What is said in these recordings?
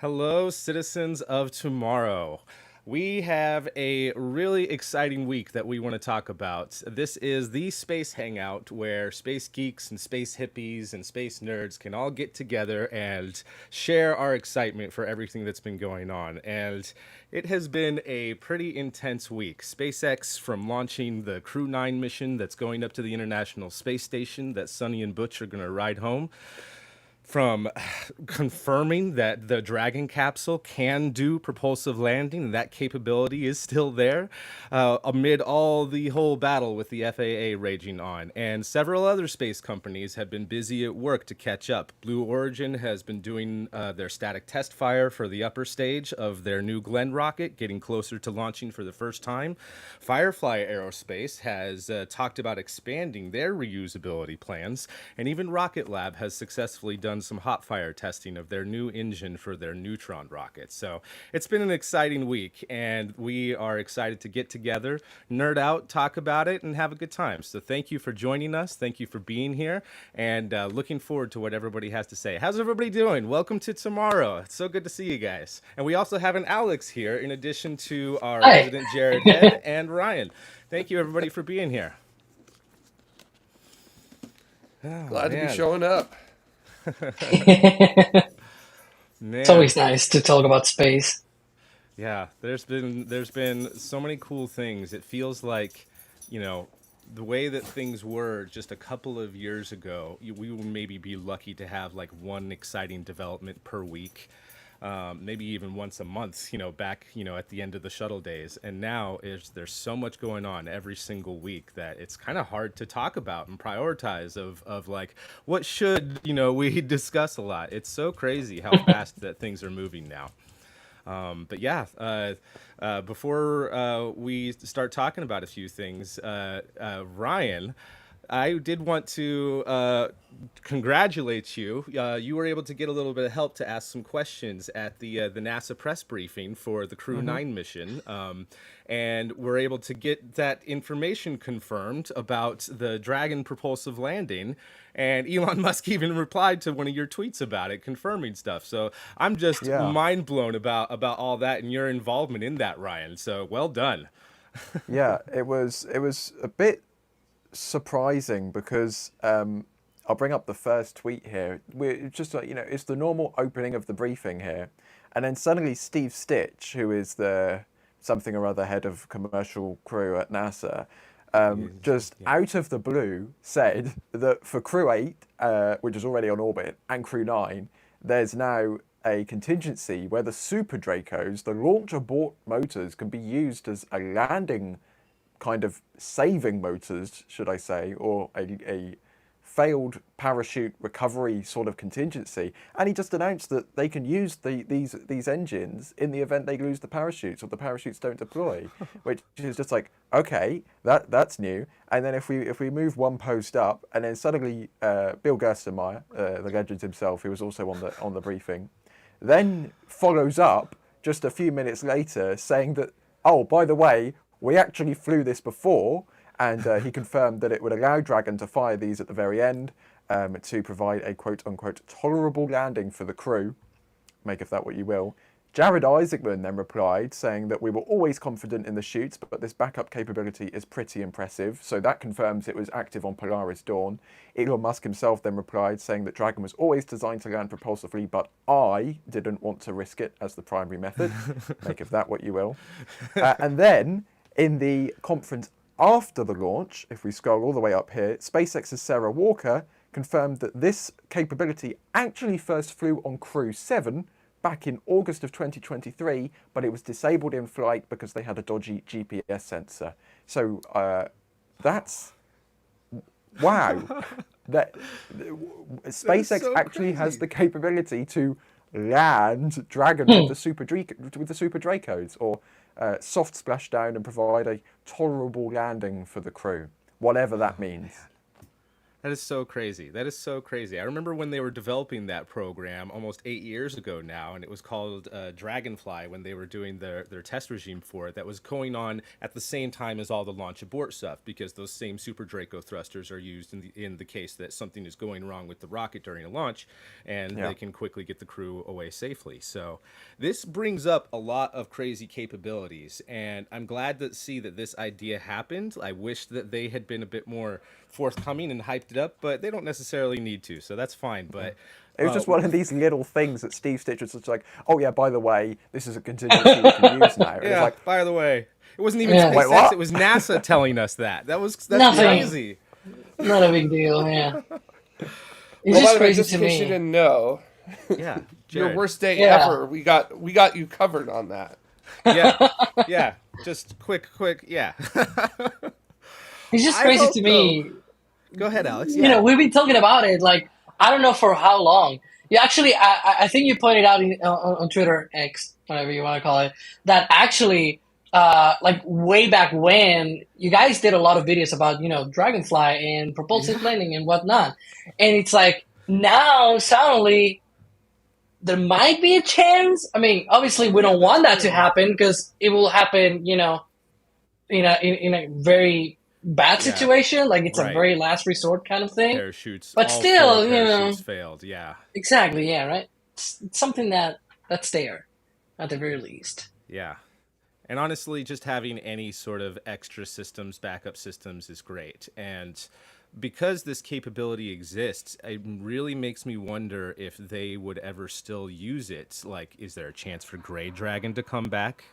Hello, citizens of tomorrow. We have a really exciting week that we want to talk about. This is the space hangout where space geeks and space hippies and space nerds can all get together and share our excitement for everything that's been going on. And it has been a pretty intense week. SpaceX, from launching the Crew 9 mission that's going up to the International Space Station that Suni and Butch are going to ride home, from confirming that the Dragon capsule can do propulsive landing, and that capability is still there, amid all the whole battle with the FAA raging on. And several other space companies have been busy at work to catch up. Blue Origin has been doing their static test fire for the upper stage of their new Glenn rocket, getting closer to launching for the first time. Firefly Aerospace has talked about expanding their reusability plans, and even Rocketlab has successfully done some hot fire testing of their new engine for their Neutron rocket. So it's been an exciting week, and we are excited to get together, nerd out, talk about it, and have a good time. So thank you for joining us. Thank you for being here, and looking forward to what everybody has to say. How's everybody doing? Welcome to tomorrow. It's so good to see you guys. And we also have an Alex here, in addition to our Hi. resident Jared Head and Ryan. Thank you, everybody, for being here. Oh, Glad to be man. showing up. It's Man. always nice to talk about space. Yeah, there's been so many cool things. It feels like, you know, the way that things were just a couple of years ago, we would maybe be lucky to have like one exciting development per week, maybe even once a month, back, at the end of the shuttle days. And now there's so much going on every single week that it's kind of hard to talk about and prioritize of like what should, we discuss a lot. It's so crazy how fast that things are moving now. But yeah, before we start talking about a few things, Ryan, I did want to congratulate you. You were able to get a little bit of help to ask some questions at the NASA press briefing for the Crew Hmm. 9 mission, and we're able to get that information confirmed about the Dragon propulsive landing. And Elon Musk even replied to one of your tweets about it, confirming stuff. So I'm just Yeah, mind blown about all that and your involvement in that, Ryan. So well done. yeah. It was a bit surprising because I'll bring up the first tweet here. We're just like it's the normal opening of the briefing here, and then suddenly Steve Stitch, who is the something or other head of commercial crew at NASA, just Yeah. out of the blue said that for Crew 8, which is already on orbit, and Crew 9, there's now a contingency where the Super Dracos, the launch abort motors, can be used as a landing kind of saving motors, should I say, or a failed parachute recovery sort of contingency. And he just announced that they can use these engines in the event they lose the parachutes or the parachutes don't deploy, which is just like, okay, that's new. And then if we move one post up, and then suddenly Bill Gerstenmaier, the legend himself, who was also on the briefing, then follows up just a few minutes later saying that, oh, by the way, we actually flew this before, and he confirmed that it would allow Dragon to fire these at the very end to provide a quote-unquote tolerable landing for the crew. Make of that what you will. Jared Isaacman then replied, saying that we were always confident in the chutes, but this backup capability is pretty impressive. So that confirms it was active on Polaris Dawn. Elon Musk himself then replied, saying that Dragon was always designed to land propulsively, but I didn't want to risk it as the primary method. Make of that what you will. And then in the conference after the launch, if we scroll all the way up here, SpaceX's Sarah Walker confirmed that this capability actually first flew on Crew 7 back in August of 2023, but it was disabled in flight because they had a dodgy GPS sensor. So that's wow. That That's SpaceX so actually has crazy. the capability to land Dragon with the Super Dracos, or soft splashdown and provide a tolerable landing for the crew, whatever that means. That is so crazy. That is so crazy. I remember when they were developing that program almost 8 years ago now, and it was called Dragonfly when they were doing their test regime for it. That was going on at the same time as all the launch abort stuff, because those same Super Draco thrusters are used in the case that something is going wrong with the rocket during a launch, and Yeah. they can quickly get the crew away safely. So this brings up a lot of crazy capabilities, and I'm glad to see that this idea happened. I wish that they had been a bit more forthcoming and hyped it up, but they don't necessarily need to, so that's fine. But It was just one of these little things that Steve Stitch was just like, oh yeah, by the way, this is a contingency we can use now. And yeah, it's like, by the way, it wasn't even Yeah. Wait, SpaceX, what? it was NASA telling us that. That's Nothing. crazy. Not a big deal, yeah. It's Well, by just the way, crazy just to in case you me. didn't know, Yeah, your Jared. worst day Yeah. ever. We got you covered on that. Yeah, just quick, yeah. It's just I crazy hope, to me. Go ahead, Alex. You know, Yeah. we've been talking about it, like, I don't know for how long. You actually, I think you pointed out on Twitter, X, whatever you want to call it, that actually, like, way back when, you guys did a lot of videos about, Dragonfly and propulsive landing and whatnot. And it's like, now, suddenly, there might be a chance. I mean, obviously, we don't want that to happen because it will happen, in a very bad Yeah. situation. Like, it's a Right. very last resort kind of thing. Parachutes. But all still, four you parachutes know. failed. Yeah. Exactly, yeah, right? It's something that's there, at the very least. Yeah. And honestly, just having any sort of extra systems, backup systems is great. And because this capability exists, it really makes me wonder if they would ever still use it. Like, is there a chance for Gray Dragon to come back?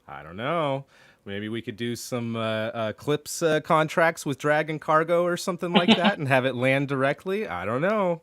I don't know. Maybe we could do some Clips contracts with Dragon Cargo or something like that and have it land directly. I don't know.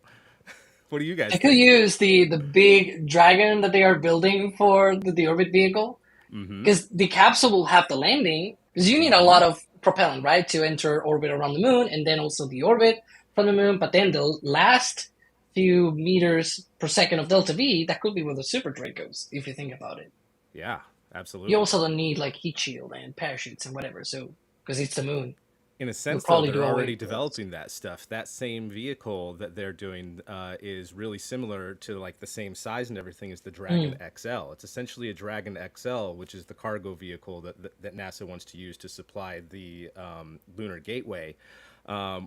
What do you guys I could think? use the big dragon that they are building for the orbit vehicle, Mm-hmm. because the capsule will have the landing, because you need a lot of propellant, right, to enter orbit around the moon, and then also the orbit from the moon, but then the last few meters per second of delta V, that could be with the Super Dracos, if you think about it. Yeah, absolutely. You also don't need, like, heat shield and parachutes and whatever, so, because it's the moon. In a sense, though, probably they're do away already with those. developing that stuff. That same vehicle that they're doing is really similar to, like, the same size and everything as the Dragon XL. It's essentially a Dragon XL, which is the cargo vehicle that NASA wants to use to supply the Lunar Gateway,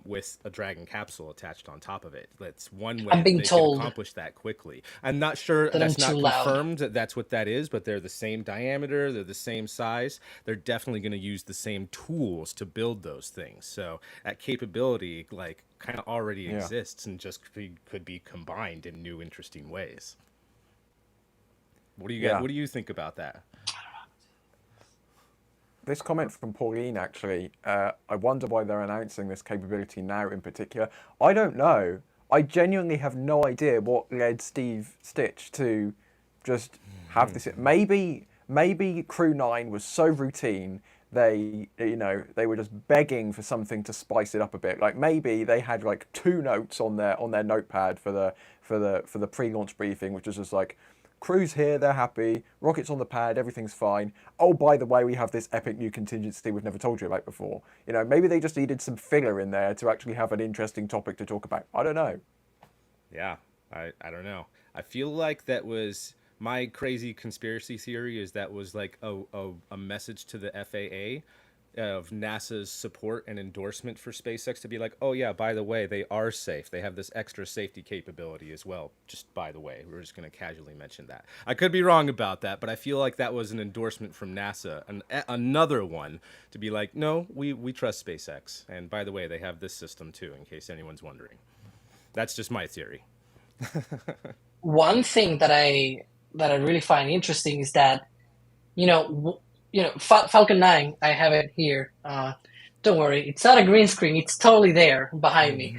with a Dragon capsule attached on top of it. That's one way I'm being they told can accomplish that quickly. I'm not sure, that that's I'm not too loud. confirmed that that's what that is, but they're the same diameter, they're the same size. They're definitely going to use the same tools to build those things. So that capability, like, kind of already Yeah. exists and just could be combined in new, interesting ways. What do you guys, Yeah. what do you think about that? This comment from Pauline, actually, I wonder why they're announcing this capability now in particular. I don't know. I genuinely have no idea what led Steve Stitch to just have this. Maybe Crew 9 was so routine, they were just begging for something to spice it up a bit. Like, maybe they had like 2 notes on their notepad for the pre-launch briefing, which was just like, crew's here, they're happy, rockets on the pad, everything's fine. Oh, by the way, we have this epic new contingency we've never told you about before. Maybe they just needed some filler in there to actually have an interesting topic to talk about. I don't know. Yeah, I don't know. I feel like that was my crazy conspiracy theory, is that was like a message to the FAA of NASA's support and endorsement for SpaceX to be like, oh yeah, by the way, they are safe. They have this extra safety capability as well. Just by the way, we're just going to casually mention that. I could be wrong about that, but I feel like that was an endorsement from NASA, another one to be like, no, we trust SpaceX. And by the way, they have this system too, in case anyone's wondering. That's just my theory. One thing that I really find interesting is that, Falcon 9, I have it here. Don't worry, it's not a green screen. It's totally there behind me.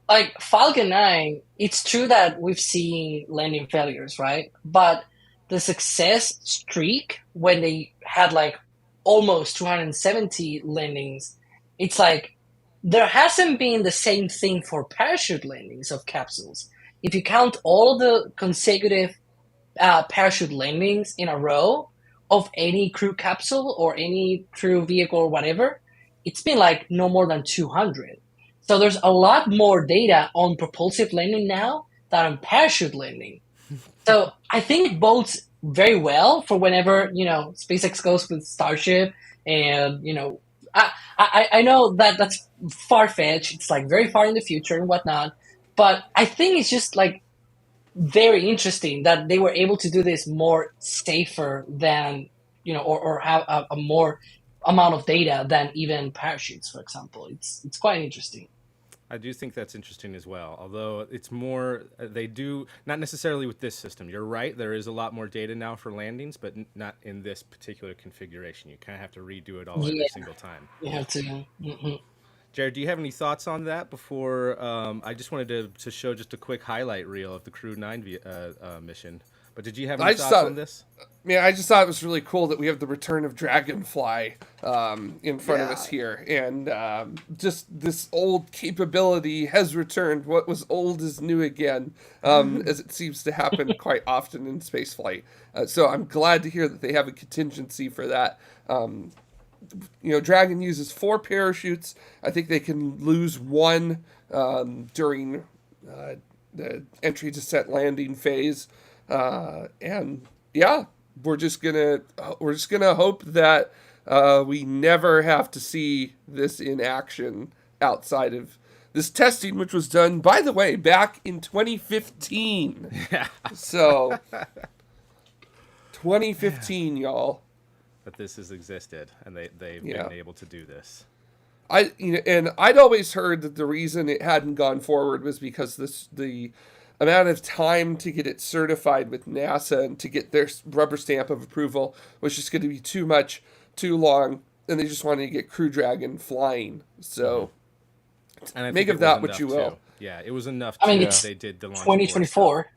Like, Falcon 9, it's true that we've seen landing failures, right? But the success streak, when they had like almost 270 landings, it's like there hasn't been the same thing for parachute landings of capsules. If you count all the consecutive parachute landings in a row of any crew capsule or any crew vehicle or whatever, it's been like no more than 200. So there's a lot more data on propulsive landing now than on parachute landing. So I think it bodes very well for whenever, SpaceX goes with Starship. And, I know that that's far-fetched. It's like very far in the future and whatnot. But I think it's just like very interesting that they were able to do this more safer than, or have a more amount of data than even parachutes, for example. It's quite interesting. I do think that's interesting as well. Although it's more, they do not necessarily with this system. You're right. There is a lot more data now for landings, but not in this particular configuration. You kind of have to redo it all every Yeah, single time. you have to. Jared, do you have any thoughts on that before? I just wanted to show just a quick highlight reel of the Crew 9 mission. But did you have any thoughts on this? I just thought it was really cool that we have the return of Dragonfly in front of us here. And just this old capability has returned. What was old is new again, as it seems to happen quite often in spaceflight. So I'm glad to hear that they have a contingency for that. Dragon uses 4 parachutes. I think they can lose 1 during the entry, descent, landing phase. And yeah, we're just gonna hope that we never have to see this in action outside of this testing, which was done, by the way, back in 2015. Yeah. So 2015, y'all. But this has existed, and they've been able to do this. And I'd always heard that the reason it hadn't gone forward was because the amount of time to get it certified with NASA and to get their rubber stamp of approval was just going to be too much, too long, and they just wanted to get Crew Dragon flying. So make of that what you will. Too. Yeah, it was enough. It's they did the launch 2024.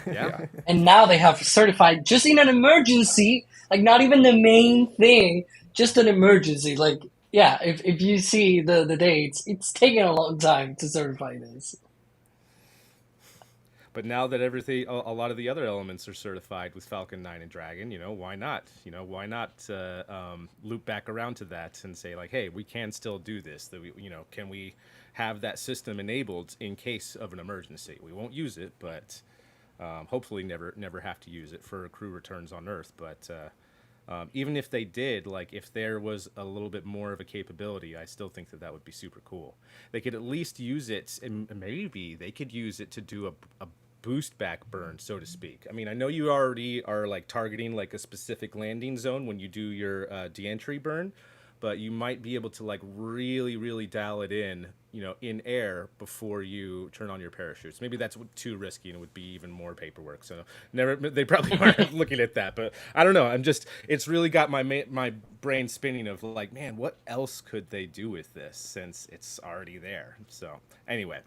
Yeah. And now they have certified just in an emergency, like not even the main thing, just an emergency. Like, yeah, if you see the dates, it's taken a long time to certify this. But now that a lot of the other elements are certified with Falcon 9 and Dragon, why not? Why not loop back around to that and say like, hey, we can still do this. That can we have that system enabled in case of an emergency? We won't use it, but hopefully never have to use it for crew returns on Earth. But even if they did, like if there was a little bit more of a capability, I still think that would be super cool. They could at least use it, and maybe they could use it to do a boost back burn, so to speak. I mean, I know you already are like targeting like a specific landing zone when you do your de-entry burn, but you might be able to like really dial it in air before you turn on your parachutes. Maybe that's too risky and it would be even more paperwork. So they probably aren't looking at that, but I don't know. It's really got my brain spinning of like, man, what else could they do with this since it's already there? So anyway,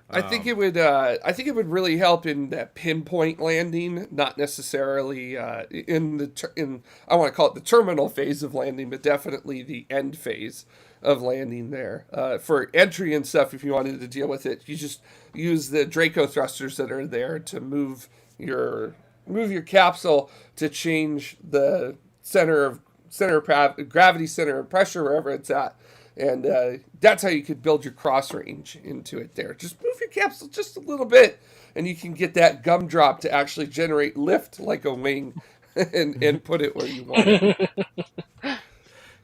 I think it would really help in that pinpoint landing, not necessarily in I want to call it the terminal phase of landing, but definitely the end phase of landing there. For entry and stuff, if you wanted to deal with it, you just use the Draco thrusters that are there to move your capsule to change the gravity center of pressure wherever it's at. And that's how you could build your cross range into it there. Just move your capsule just a little bit, and you can get that gumdrop to actually generate lift like a wing and put it where you want it.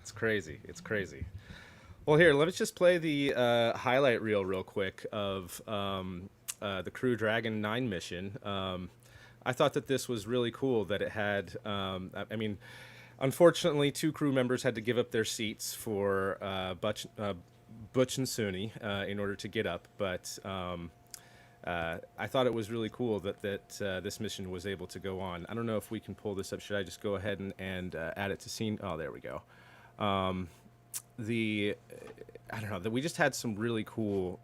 It's crazy. Well, here, let's just play the highlight reel real quick of the Crew Dragon 9 mission. I thought that this was really cool that it had, unfortunately, 2 crew members had to give up their seats for Butch and Suni in order to get up. But I thought it was really cool that this mission was able to go on. I don't know if we can pull this up. Should I just go ahead and add it to scene? Oh, there we go. I don't know, that we just had some really cool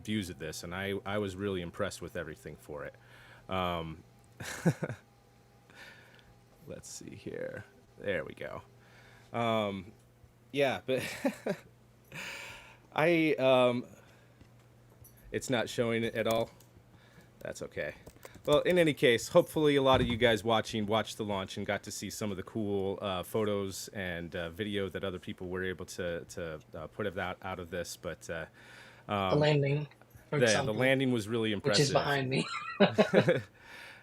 views of this, and I was really impressed with everything for it. Let's see here. There we go. Yeah, but it's not showing it at all. That's okay. Well, in any case, hopefully a lot of you guys watching watched the launch and got to see some of the cool photos and video that other people were able to put out of this. But The landing, for the example, landing was really which is impressive. behind me.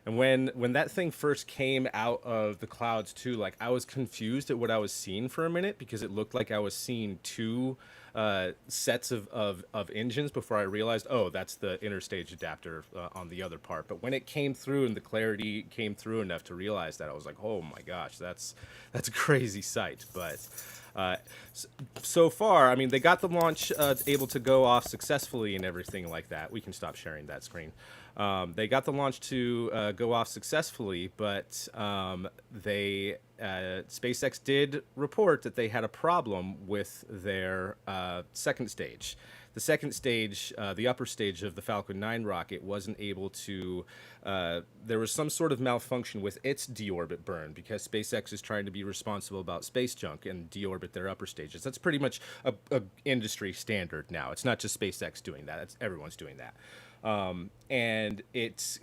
And when that thing first came out of the clouds too, like I was confused at what I was seeing for a minute because it looked like I was seeing two sets of engines before I realized, oh, that's the interstage adapter on the other part. But when it came through and the clarity came through enough to realize that, I was like, oh my gosh, that's a crazy sight. But so far, I mean, they got the launch able to go off successfully and everything like that. We can stop sharing that screen. They got the launch to go off successfully, but SpaceX did report that they had a problem with their second stage. The second stage, the upper stage of the Falcon 9 rocket, wasn't able to. There was some sort of malfunction with its deorbit burn because SpaceX is trying to be responsible about space junk and deorbit their upper stages. That's pretty much a industry standard now. It's not just SpaceX doing that; everyone's doing that. And it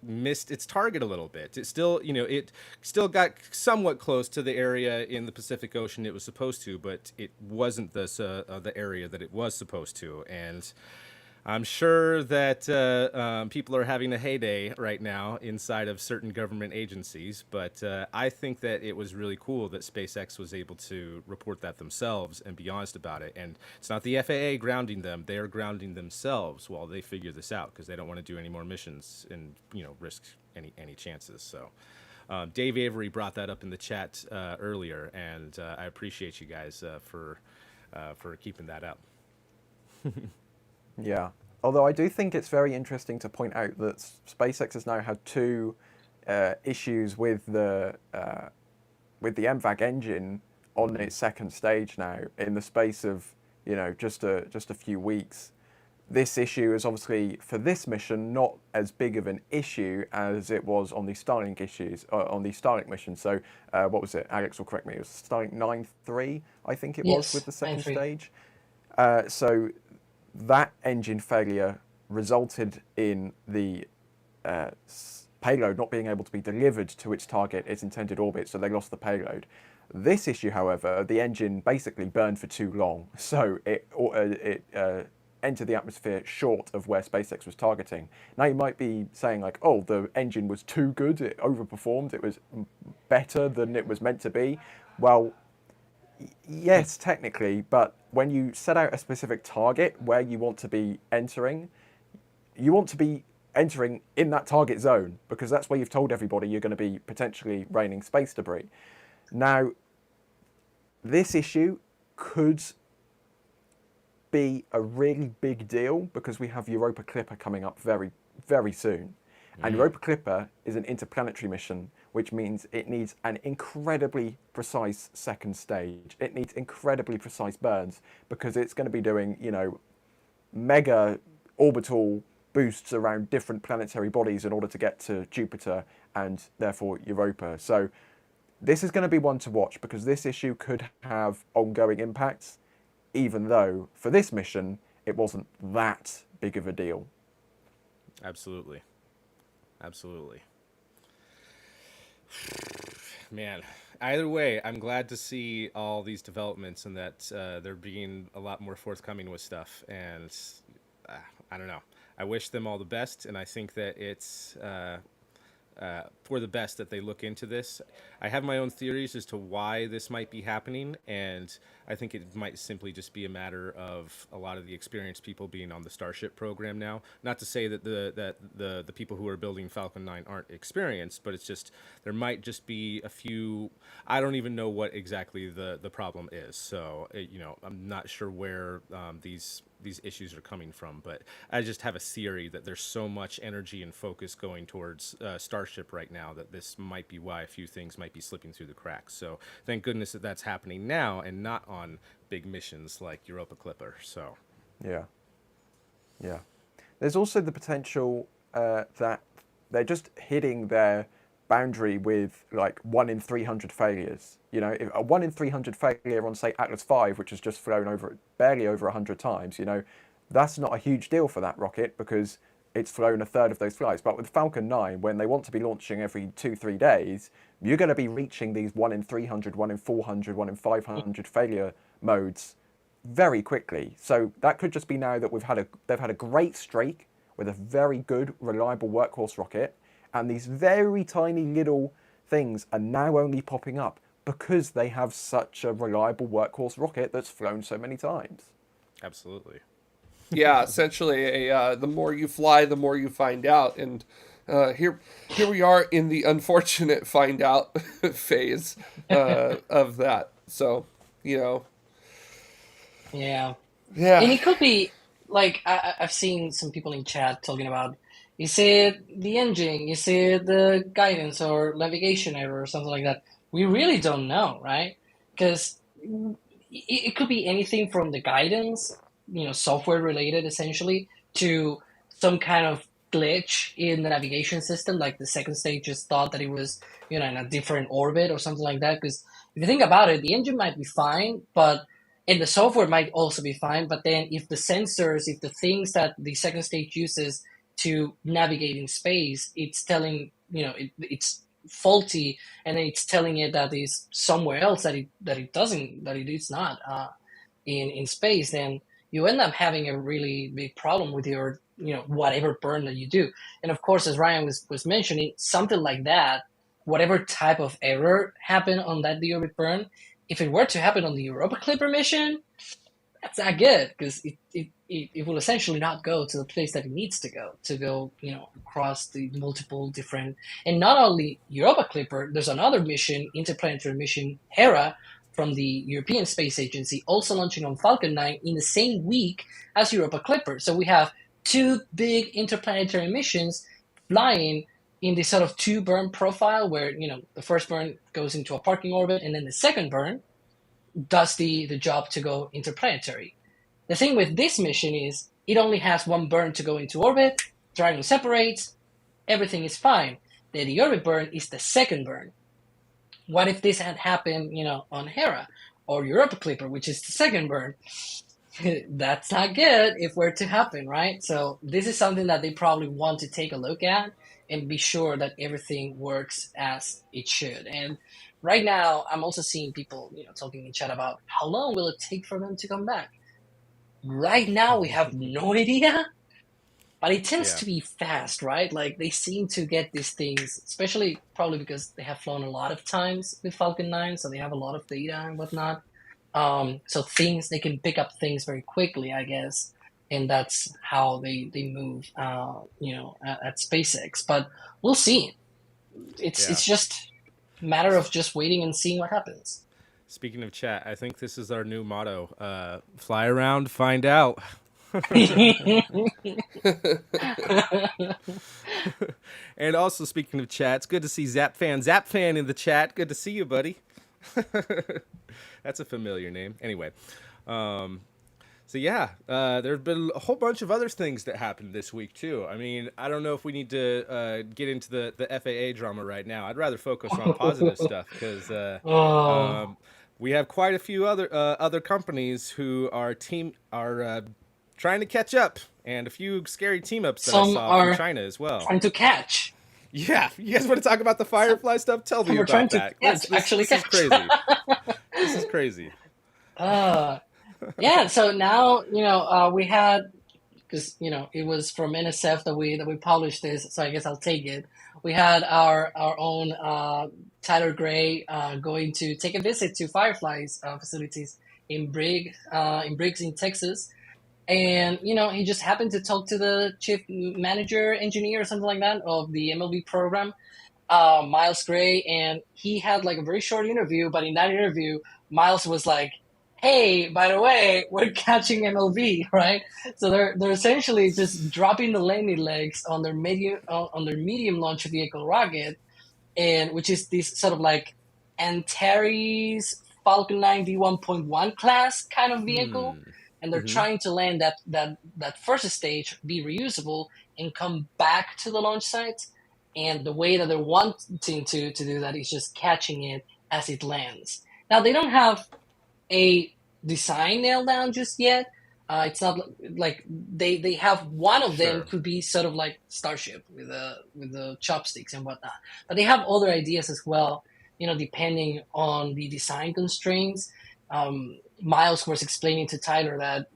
missed its target a little bit. It still, it still got somewhat close to the area in the Pacific Ocean it was supposed to, but it wasn't the area that it was supposed to. And I'm sure that people are having a heyday right now inside of certain government agencies, but I think that it was really cool that SpaceX was able to report that themselves and be honest about it. And it's not the FAA grounding them; they're grounding themselves while they figure this out because they don't want to do any more missions and risk any chances. So. Dave Avery brought that up in the chat earlier, and I appreciate you guys for keeping that up. Yeah. Although I do think it's very interesting to point out that SpaceX has now had two issues with the MVAC engine on its second stage now in the space of just a few weeks. This issue is obviously for this mission not as big of an issue as it was on the Starlink on the Starlink mission. So what was it? Alex will correct me. It was Starlink 9.3, I think it was, Yes, with the second 9.3. stage. So that engine failure resulted in the payload not being able to be delivered to its target, its intended orbit, so they lost the payload. This issue, however, the engine basically burned for too long, so it entered the atmosphere short of where SpaceX was targeting. Now you might be saying like, oh, the engine was too good, it overperformed, it was better than it was meant to be. Well, yes, technically, but when you set out a specific target where you want to be entering, you want to be entering in that target zone because that's where you've told everybody you're going to be potentially raining space debris. Now, this issue could be a really big deal because we have Europa Clipper coming up very, very soon. And Europa Clipper is an interplanetary mission, which means it needs an incredibly precise second stage. It needs incredibly precise burns because it's going to be doing, mega orbital boosts around different planetary bodies in order to get to Jupiter and therefore Europa. So this is going to be one to watch because this issue could have ongoing impacts, even though for this mission, it wasn't that big of a deal. Absolutely. Absolutely. Man, either way, I'm glad to see all these developments and that they're being a lot more forthcoming with stuff. And I don't know. I wish them all the best, and I think that it's for the best that they look into this. I have my own theories as to why this might be happening, and I think it might simply just be a matter of a lot of the experienced people being on the Starship program now. Not to say that the people who are building Falcon 9 aren't experienced, but it's just there might just be a few. I don't even know what exactly the problem is, so I'm not sure where these issues are coming from, but I just have a theory that there's so much energy and focus going towards Starship right now that this might be why a few things might be slipping through the cracks. So thank goodness that that's happening now and not on big missions like Europa Clipper. So yeah. There's also the potential that they're just hitting their boundary with like 1 in 300 failures. If a 1 in 300 failure on, say, Atlas V, which has just flown barely over 100 times, that's not a huge deal for that rocket because it's flown a third of those flights. But with Falcon 9, when they want to be launching every 2-3 days, you're going to be reaching these 1 in 300, 1 in 400, 1 in 500 failure modes very quickly. So that could just be now that they've had a great streak with a very good, reliable workhorse rocket, and these very tiny little things are now only popping up because they have such a reliable workhorse rocket that's flown so many times. Absolutely. Yeah, essentially, the more you fly, the more you find out, and here we are in the unfortunate find out phase of that. So, Yeah. yeah, And it could be like I've seen some people in chat talking about, is it the engine, is it the guidance or navigation error or something like that? We really don't know, right? Because it could be anything from the guidance, software related essentially, to some kind of glitch in the navigation system, like the second stage just thought that it was, in a different orbit or something like that. Because if you think about it, the engine might be fine, and the software might also be fine, but then if the sensors, if the things that the second stage uses to navigate in space, it's telling, it's faulty, and then it's telling it that it's somewhere else that it is not in space, then you end up having a really big problem with your, whatever burn that you do. And of course, as Ryan was mentioning, something like that, whatever type of error happened on that deorbit burn, if it were to happen on the Europa Clipper mission, that's not good, because it will essentially not go to the place that it needs to go, across the multiple different, and not only Europa Clipper, there's another mission, interplanetary mission, Hera, from the European Space Agency, also launching on Falcon 9 in the same week as Europa Clipper. So we have two big interplanetary missions flying in this sort of two burn profile where, the first burn goes into a parking orbit and then the second burn does the job to go interplanetary. The thing with this mission is it only has one burn to go into orbit, triangle separates, everything is fine. The deorbit burn is the second burn. What if this had happened, on Hera or Europa Clipper, which is the second burn? That's not good if we're to happen, right? So this is something that they probably want to take a look at and be sure that everything works as it should. And right now, I'm also seeing people, talking in chat about how long will it take for them to come back. Right now, we have no idea, but it tends to be fast, right? Like they seem to get these things, especially probably because they have flown a lot of times with Falcon 9, so they have a lot of data and whatnot. So they can pick up things very quickly, I guess. And that's how they move, at SpaceX. But we'll see. It's just a matter of just waiting and seeing what happens. Speaking of chat, I think this is our new motto. Fly around, find out. And also, speaking of chat, it's good to see Zap Fan in the chat. Good to see you, buddy. That's a familiar name. Anyway, so yeah, there have been a whole bunch of other things that happened this week too. I mean, I don't know if we need to get into the FAA drama right now. I'd rather focus on positive stuff because we have quite a few other companies who are trying to catch up, and a few scary team ups that I saw from China as well. Trying to catch. Yeah, you guys want to talk about the Firefly stuff? Tell me about that. This is crazy. This is crazy. Yeah. So now we had, because it was from NSF that we published this, so I guess I'll take it. We had our own Tyler Gray going to take a visit to Firefly's facilities in Briggs in Texas. And, he just happened to talk to the chief manager engineer or something like that of the MLB program, Miles Gray. And he had like a very short interview. But in that interview, Miles was like, hey, by the way, we're catching MLB, right? So they're essentially just dropping the landing legs on their medium launch vehicle rocket, and which is this sort of like Antares Falcon 9 V1.1 class kind of vehicle. And they're trying to land that first stage, be reusable, and come back to the launch site. And the way that they're wanting to do that is just catching it as it lands. Now, they don't have a design nailed down just yet, It's not like they have one of them Sure. could be sort of like Starship with the chopsticks and whatnot, but they have other ideas as well. Depending on the design constraints. Miles was explaining to Tyler that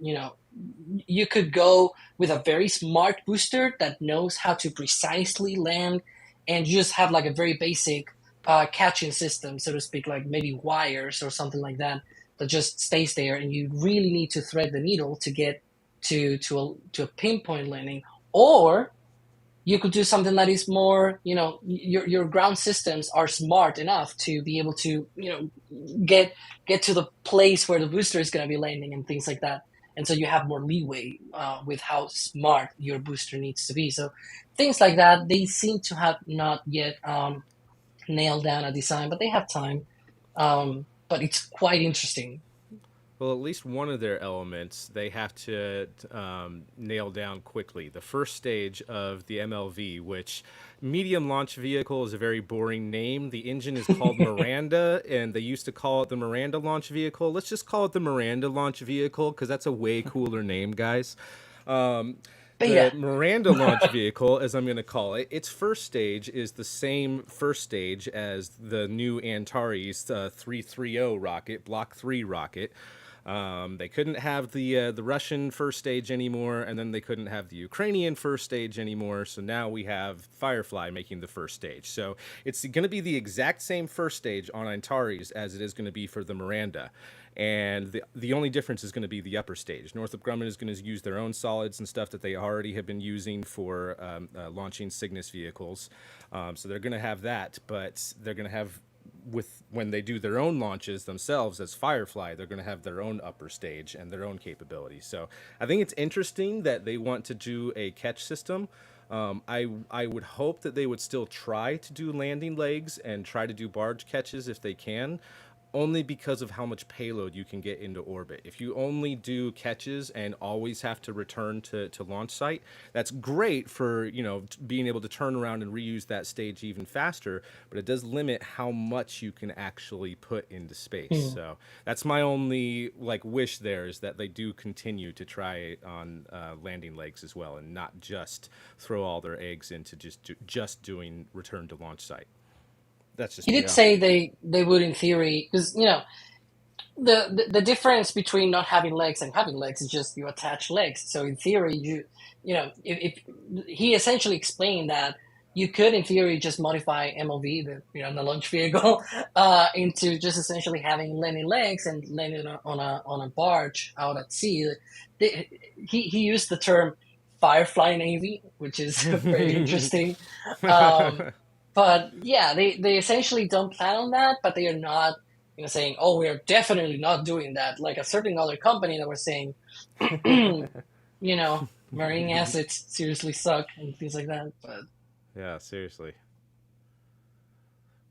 you could go with a very smart booster that knows how to precisely land, and you just have like a very basic catching system, so to speak, like maybe wires or something like that that just stays there, and you really need to thread the needle to get to a pinpoint landing. Or you could do something that is more, your ground systems are smart enough to be able to, get to the place where the booster is going to be landing and things like that. And so you have more leeway with how smart your booster needs to be. So things like that, they seem to have not yet nailed down a design, but they have time. But it's quite interesting. Well, at least one of their elements they have to nail down quickly. The first stage of the MLV, which medium launch vehicle is a very boring name. The engine is called Miranda, and they used to call it the Miranda launch vehicle. Let's just call it the Miranda launch vehicle because that's a way cooler name, guys. The Beta. Miranda launch vehicle, as I'm going to call it, its first stage is the same first stage as the new Antares 330 rocket, Block 3 rocket. They couldn't have the Russian first stage anymore, and then they couldn't have the Ukrainian first stage anymore. So now we have Firefly making the first stage. So it's going to be the exact same first stage on Antares as it is going to be for the Miranda. And the only difference is going to be the upper stage. Northrop Grumman is going to use their own solids and stuff that they already have been using for launching Cygnus vehicles. So they're going to have that, but they're going to have when they do their own launches themselves as Firefly, they're going to have their own upper stage and their own capabilities. So I think it's interesting that they want to do a catch system. I would hope that they would still try to do landing legs and try to do barge catches if they can, only because of how much payload you can get into orbit. If you only do catches and always have to return to launch site, that's great for, being able to turn around and reuse that stage even faster, but it does limit how much you can actually put into space. So that's my only wish there, is that they do continue to try on landing legs as well, and not just throw all their eggs into just doing return to launch site. That's just He did say they would in theory, because the difference between not having legs and having legs is just you attach legs. So in theory, if he essentially explained that you could in theory just modify MOV, the launch vehicle, into just essentially having landing legs and landing on a barge out at sea. He used the term Firefly Navy, which is very interesting. But yeah, they essentially don't plan on that, but they are not, saying, "Oh, we are definitely not doing that." Like a certain other company that was saying, marine assets seriously suck and things like that. But Yeah, seriously.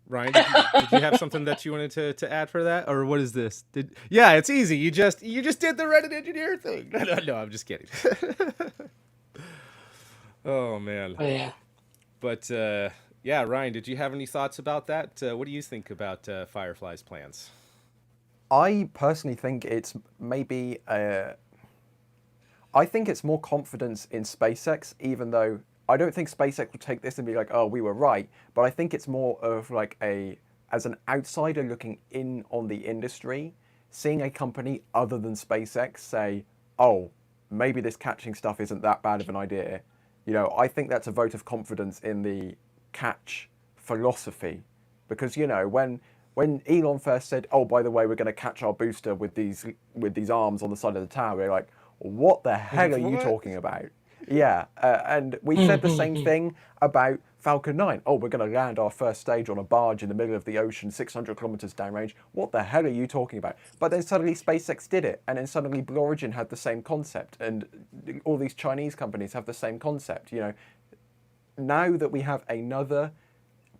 Ryan, did you have something that you wanted to add for that, or what is this? Yeah, it's easy. You just did the Reddit engineer thing. No, I'm just kidding. Oh man. yeah. But yeah, Ryan, did you have any thoughts about that? What do you think about Firefly's plans? I personally think it's maybe I think it's more confidence in SpaceX, even though I don't think SpaceX will take this and be like, "Oh, we were right." But I think it's more of as an outsider looking in on the industry, seeing a company other than SpaceX say, "Oh, maybe this catching stuff isn't that bad of an idea." I think that's a vote of confidence in the catch philosophy, because when Elon first said, "Oh, by the way, we're going to catch our booster with these arms on the side of the tower," we're like, "What the hell are you talking about?" Yeah, and we said the same thing about Falcon 9. "Oh, we're going to land our first stage on a barge in the middle of the ocean, 600 kilometers downrange. What the hell are you talking about?" But then suddenly SpaceX did it, and then suddenly Blue Origin had the same concept, and all these Chinese companies have the same concept. Now that we have another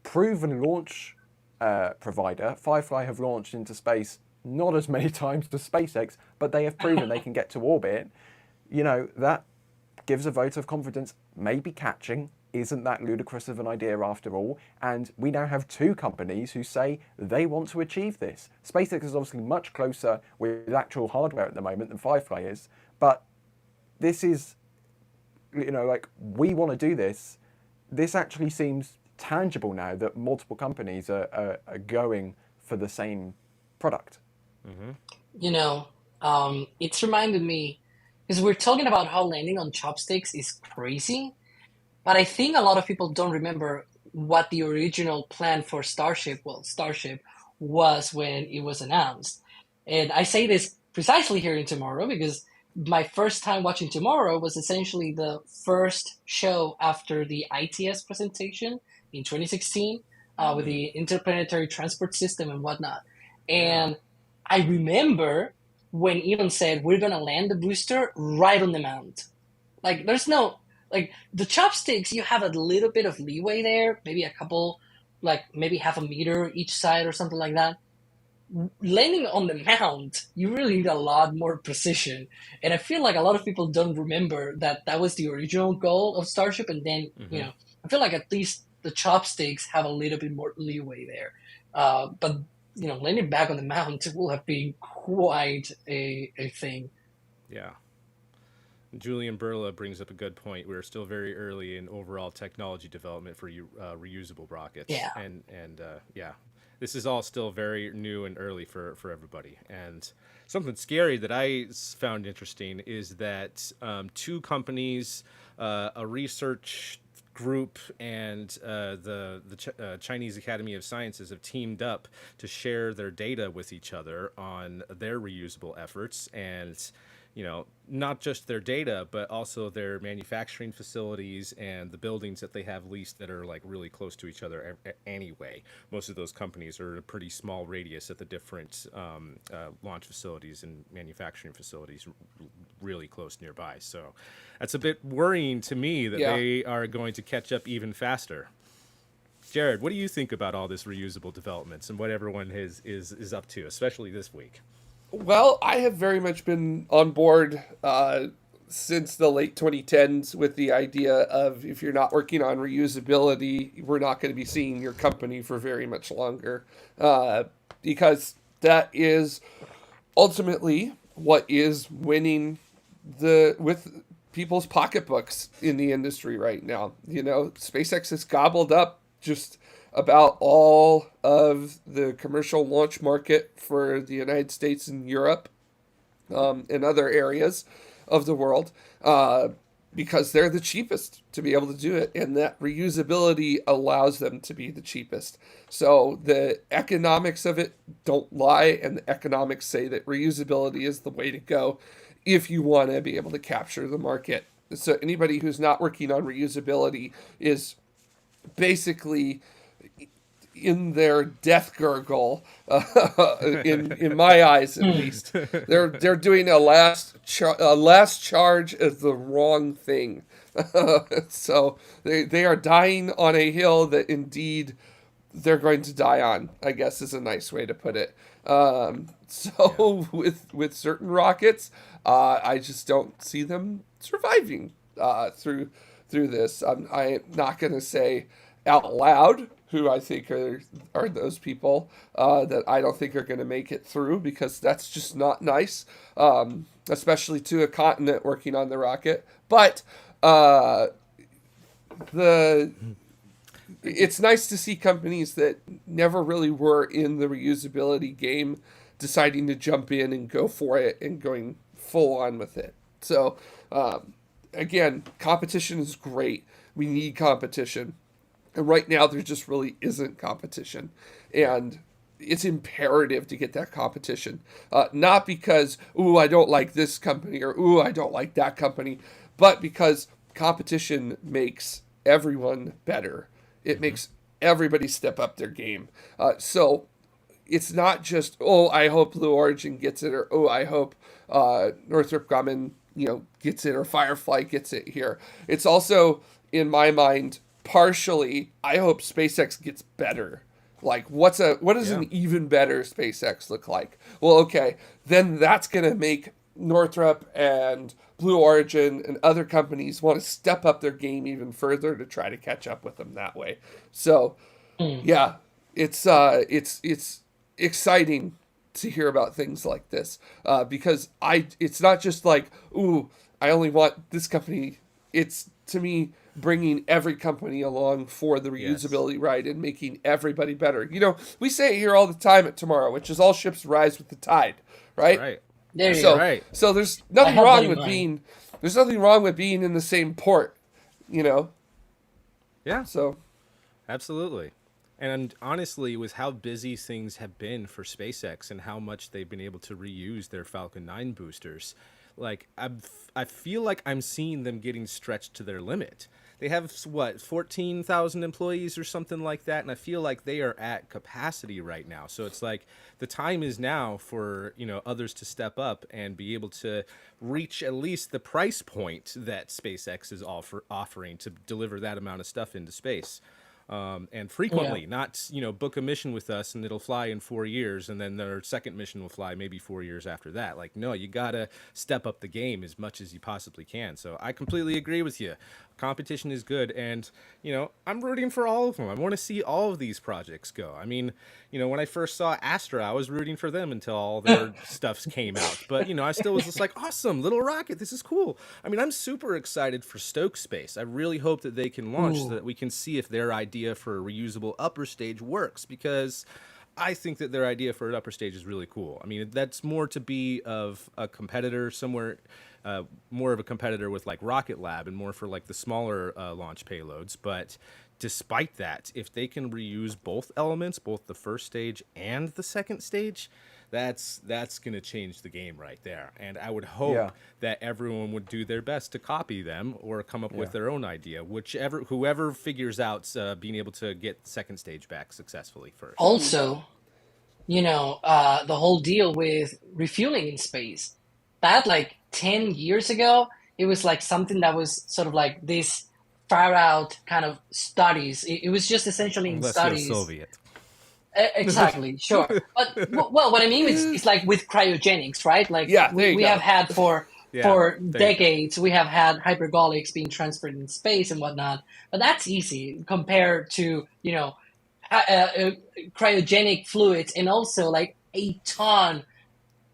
proven launch provider, Firefly have launched into space not as many times as SpaceX, but they have proven they can get to orbit. That gives a vote of confidence. Maybe catching isn't that ludicrous of an idea after all, and we now have two companies who say they want to achieve this. SpaceX is obviously much closer with actual hardware at the moment than Firefly is, but this is, like, we want to do this. This actually seems tangible now that multiple companies are going for the same product. You know, it's reminded me because we're talking about how landing on chopsticks is crazy, but I think a lot of people don't remember what the original plan for Starship was when it was announced. And I say this precisely here in Tomorrow because my first time watching Tomorrow was essentially the first show after the ITS presentation in 2016 with the Interplanetary Transport System and whatnot. And I remember when Elon said, we're going to land the booster right on the mount. Like, there's no, like, the chopsticks, you have a little bit of leeway there, maybe a couple, like, maybe half a meter each side or something like that. Landing on the mount, you really need a lot more precision. And I feel like a lot of people don't remember that that was the original goal of Starship. And then, I feel like at least the chopsticks have a little bit more leeway there. But landing back on the mount will have been quite a thing. Yeah. Julian Burla brings up a good point. We're still very early in overall technology development for reusable rockets. Yeah. And this is all still very new and early for everybody. And something scary that I found interesting is that two companies, a research group and the Chinese Academy of Sciences have teamed up to share their data with each other on their reusable efforts, and not just their data, but also their manufacturing facilities and the buildings that they have leased that are like really close to each other anyway. Most of those companies are a pretty small radius at the different launch facilities and manufacturing facilities really close nearby. So that's a bit worrying to me that they are going to catch up even faster. Jared, what do you think about all this reusable developments and what everyone is up to, especially this week? Well, I have very much been on board since the late 2010s with the idea of if you're not working on reusability, we're not going to be seeing your company for very much longer, because that is ultimately what is winning with people's pocketbooks in the industry right now. SpaceX has gobbled up just about all of the commercial launch market for the United States and Europe and other areas of the world because they're the cheapest to be able to do it. And that reusability allows them to be the cheapest. So the economics of it don't lie. And the economics say that reusability is the way to go if you want to be able to capture the market. So anybody who's not working on reusability is basically in their death gurgle, in my eyes at least. They're doing a last charge as the wrong thing. So they are dying on a hill that indeed they're going to die on, I guess is a nice way to put it. With certain rockets, I just don't see them surviving through this. I'm not going to say out loud who I think are those people that I don't think are going to make it through, because that's just not nice, especially to a continent working on the rocket. But it's nice to see companies that never really were in the reusability game deciding to jump in and go for it and going full on with it. So again, competition is great. We need competition. And right now, there just really isn't competition. And it's imperative to get that competition. Not because, ooh, I don't like this company, or ooh, I don't like that company, but because competition makes everyone better. It makes everybody step up their game. So it's not just, oh, I hope Blue Origin gets it, or oh, I hope Northrop Grumman, gets it, or Firefly gets it here. It's also, in my mind, partially, I hope SpaceX gets better. Like, what does an even better SpaceX look like? Well, okay, then that's going to make Northrop and Blue Origin and other companies want to step up their game even further to try to catch up with them that way. So, yeah, it's exciting to hear about things like this because it's not just like, ooh, I only want this company. It's, to me, bringing every company along for the reusability ride and making everybody better. You know, we say it here all the time at Tomorrow, which is all ships rise with the tide, right? Right. There you So, go. Right. so there's I nothing have that wrong in with mind. there's nothing wrong with being in the same port, you know? Yeah. So, Absolutely. And honestly, with how busy things have been for SpaceX and how much they've been able to reuse their Falcon 9 boosters, like I feel like I'm seeing them getting stretched to their limit. They have what, 14,000 employees or something like that, and I feel like they are at capacity right now. So it's like the time is now for, others to step up and be able to reach at least the price point that SpaceX is offering to deliver that amount of stuff into space. And frequently, not, book a mission with us and it'll fly in 4 years, and then their second mission will fly maybe 4 years after that. Like, no, you gotta step up the game as much as you possibly can. So I completely agree with you. Competition is good, and I'm rooting for all of them. I want to see all of these projects go. I mean, when I first saw Astra, I was rooting for them until all their stuffs came out. But I still was just like, awesome, little rocket, this is cool. I mean, I'm super excited for Stoke Space. I really hope that they can launch so that we can see if their idea for a reusable upper stage works, because I think that their idea for an upper stage is really cool. I mean, that's more to be of a competitor somewhere, more of a competitor with like Rocketlab and more for like the smaller launch payloads. But despite that, if they can reuse both elements, both the first stage and the second stage, that's going to change the game right there. And I would hope that everyone would do their best to copy them or come up with their own idea, whoever figures out being able to get the second stage back successfully first. Also, the whole deal with refueling in space. That like 10 years ago, it was like something that was sort of like this far out kind of studies. It was just essentially in Unless studies. you're Soviet. Exactly, sure. But well, what I mean is like with cryogenics, right? Like we have had for decades, we have had hypergolics being transferred in space and whatnot. But that's easy compared to cryogenic fluids, and also like a ton,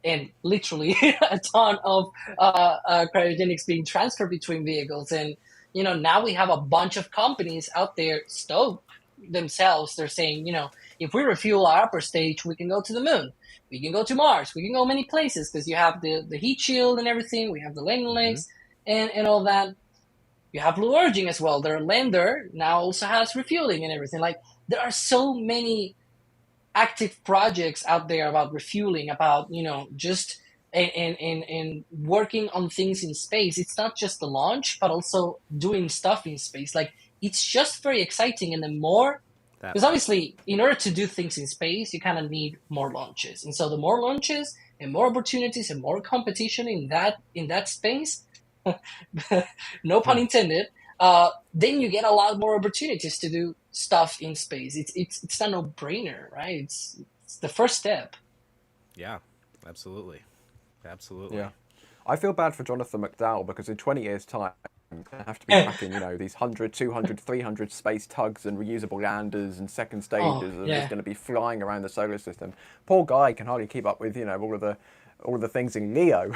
and literally a ton of cryogenics being transferred between vehicles. And now we have a bunch of companies out there, Stoke themselves, they're saying, if we refuel our upper stage, we can go to the moon, we can go to Mars, we can go many places, because you have the heat shield and everything, we have the landing legs and all that. You have Blue Origin as well. Their lander now also has refueling and everything. Like, there are so many active projects out there about refueling, about, just and working on things in space. It's not just the launch, but also doing stuff in space. Like, it's just very exciting. And the more, because obviously, in order to do things in space, you kind of need more launches. And so the more launches and more opportunities and more competition in that space, no pun intended, then you get a lot more opportunities to do stuff in space. It's a no-brainer, right? It's the first step. Yeah, absolutely. Yeah. I feel bad for Jonathan McDowell, because in 20 years' time, I have to be tracking, these 100, 200, 300 space tugs and reusable landers and second stages that are just going to be flying around the solar system. Poor guy can hardly keep up with, all of the things in Leo.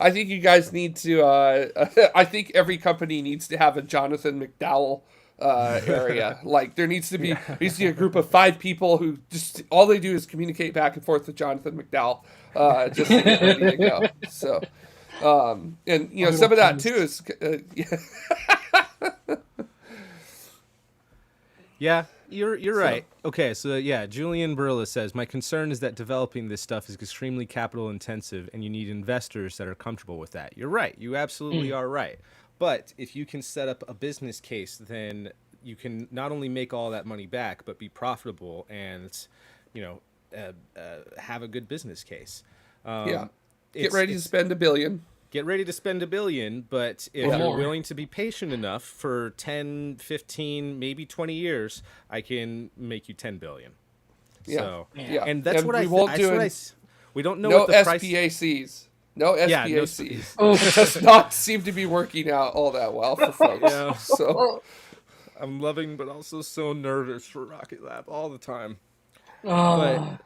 I think you guys need to. I think every company needs to have a Jonathan McDowell area. Like, there needs to be a group of 5 people who just all they do is communicate back and forth with Jonathan McDowell, just to get ready to go. So, and some of that too is. Yeah, you're right. Okay, so Julian Barilla says, my concern is that developing this stuff is extremely capital intensive, and you need investors that are comfortable with that. You're right. You absolutely are right. But if you can set up a business case, then you can not only make all that money back, but be profitable and, have a good business case. Get ready to spend $1 billion. Get ready to spend $1 billion, but if you're willing to be patient enough for 10, 15, maybe 20 years, I can make you $10 billion. So, and that's what we don't know no what the price. SPACs. No SPACs. No, It does not seem to be working out all that well for folks. So I'm loving, but also so nervous for Rocketlab all the time. But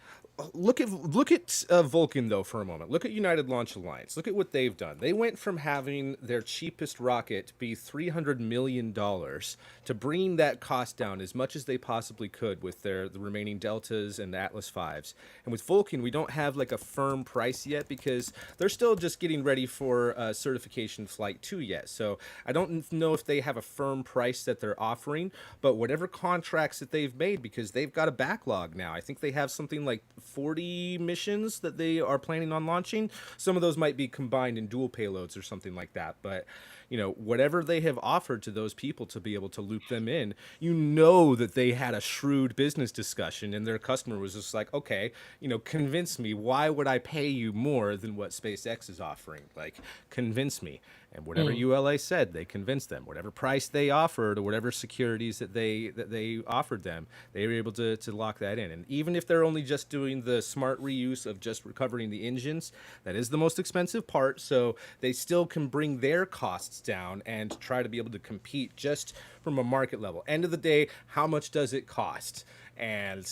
look at Vulcan though for a moment. Look at United Launch Alliance. Look at what they've done. They went from having their cheapest rocket be $300 million to bringing that cost down as much as they possibly could with the remaining Deltas and the Atlas Fives. And with Vulcan, we don't have like a firm price yet because they're still just getting ready for certification flight 2 yet. So I don't know if they have a firm price that they're offering, but whatever contracts that they've made, because they've got a backlog now. I think they have something like 40 missions that they are planning on launching. Some of those might be combined in dual payloads or something like that. But, you know, whatever they have offered to those people to be able to loop them in, you know that they had a shrewd business discussion and their customer was just like, okay, you know, convince me. Why would I pay you more than what SpaceX is offering? Like, convince me. And whatever ULA said, they convinced them. Whatever price they offered, or whatever securities that they offered them, they were able to lock that in. And even if they're only just doing the smart reuse of just recovering the engines, that is the most expensive part. So they still can bring their costs down and try to be able to compete just from a market level. End of the day, how much does it cost? And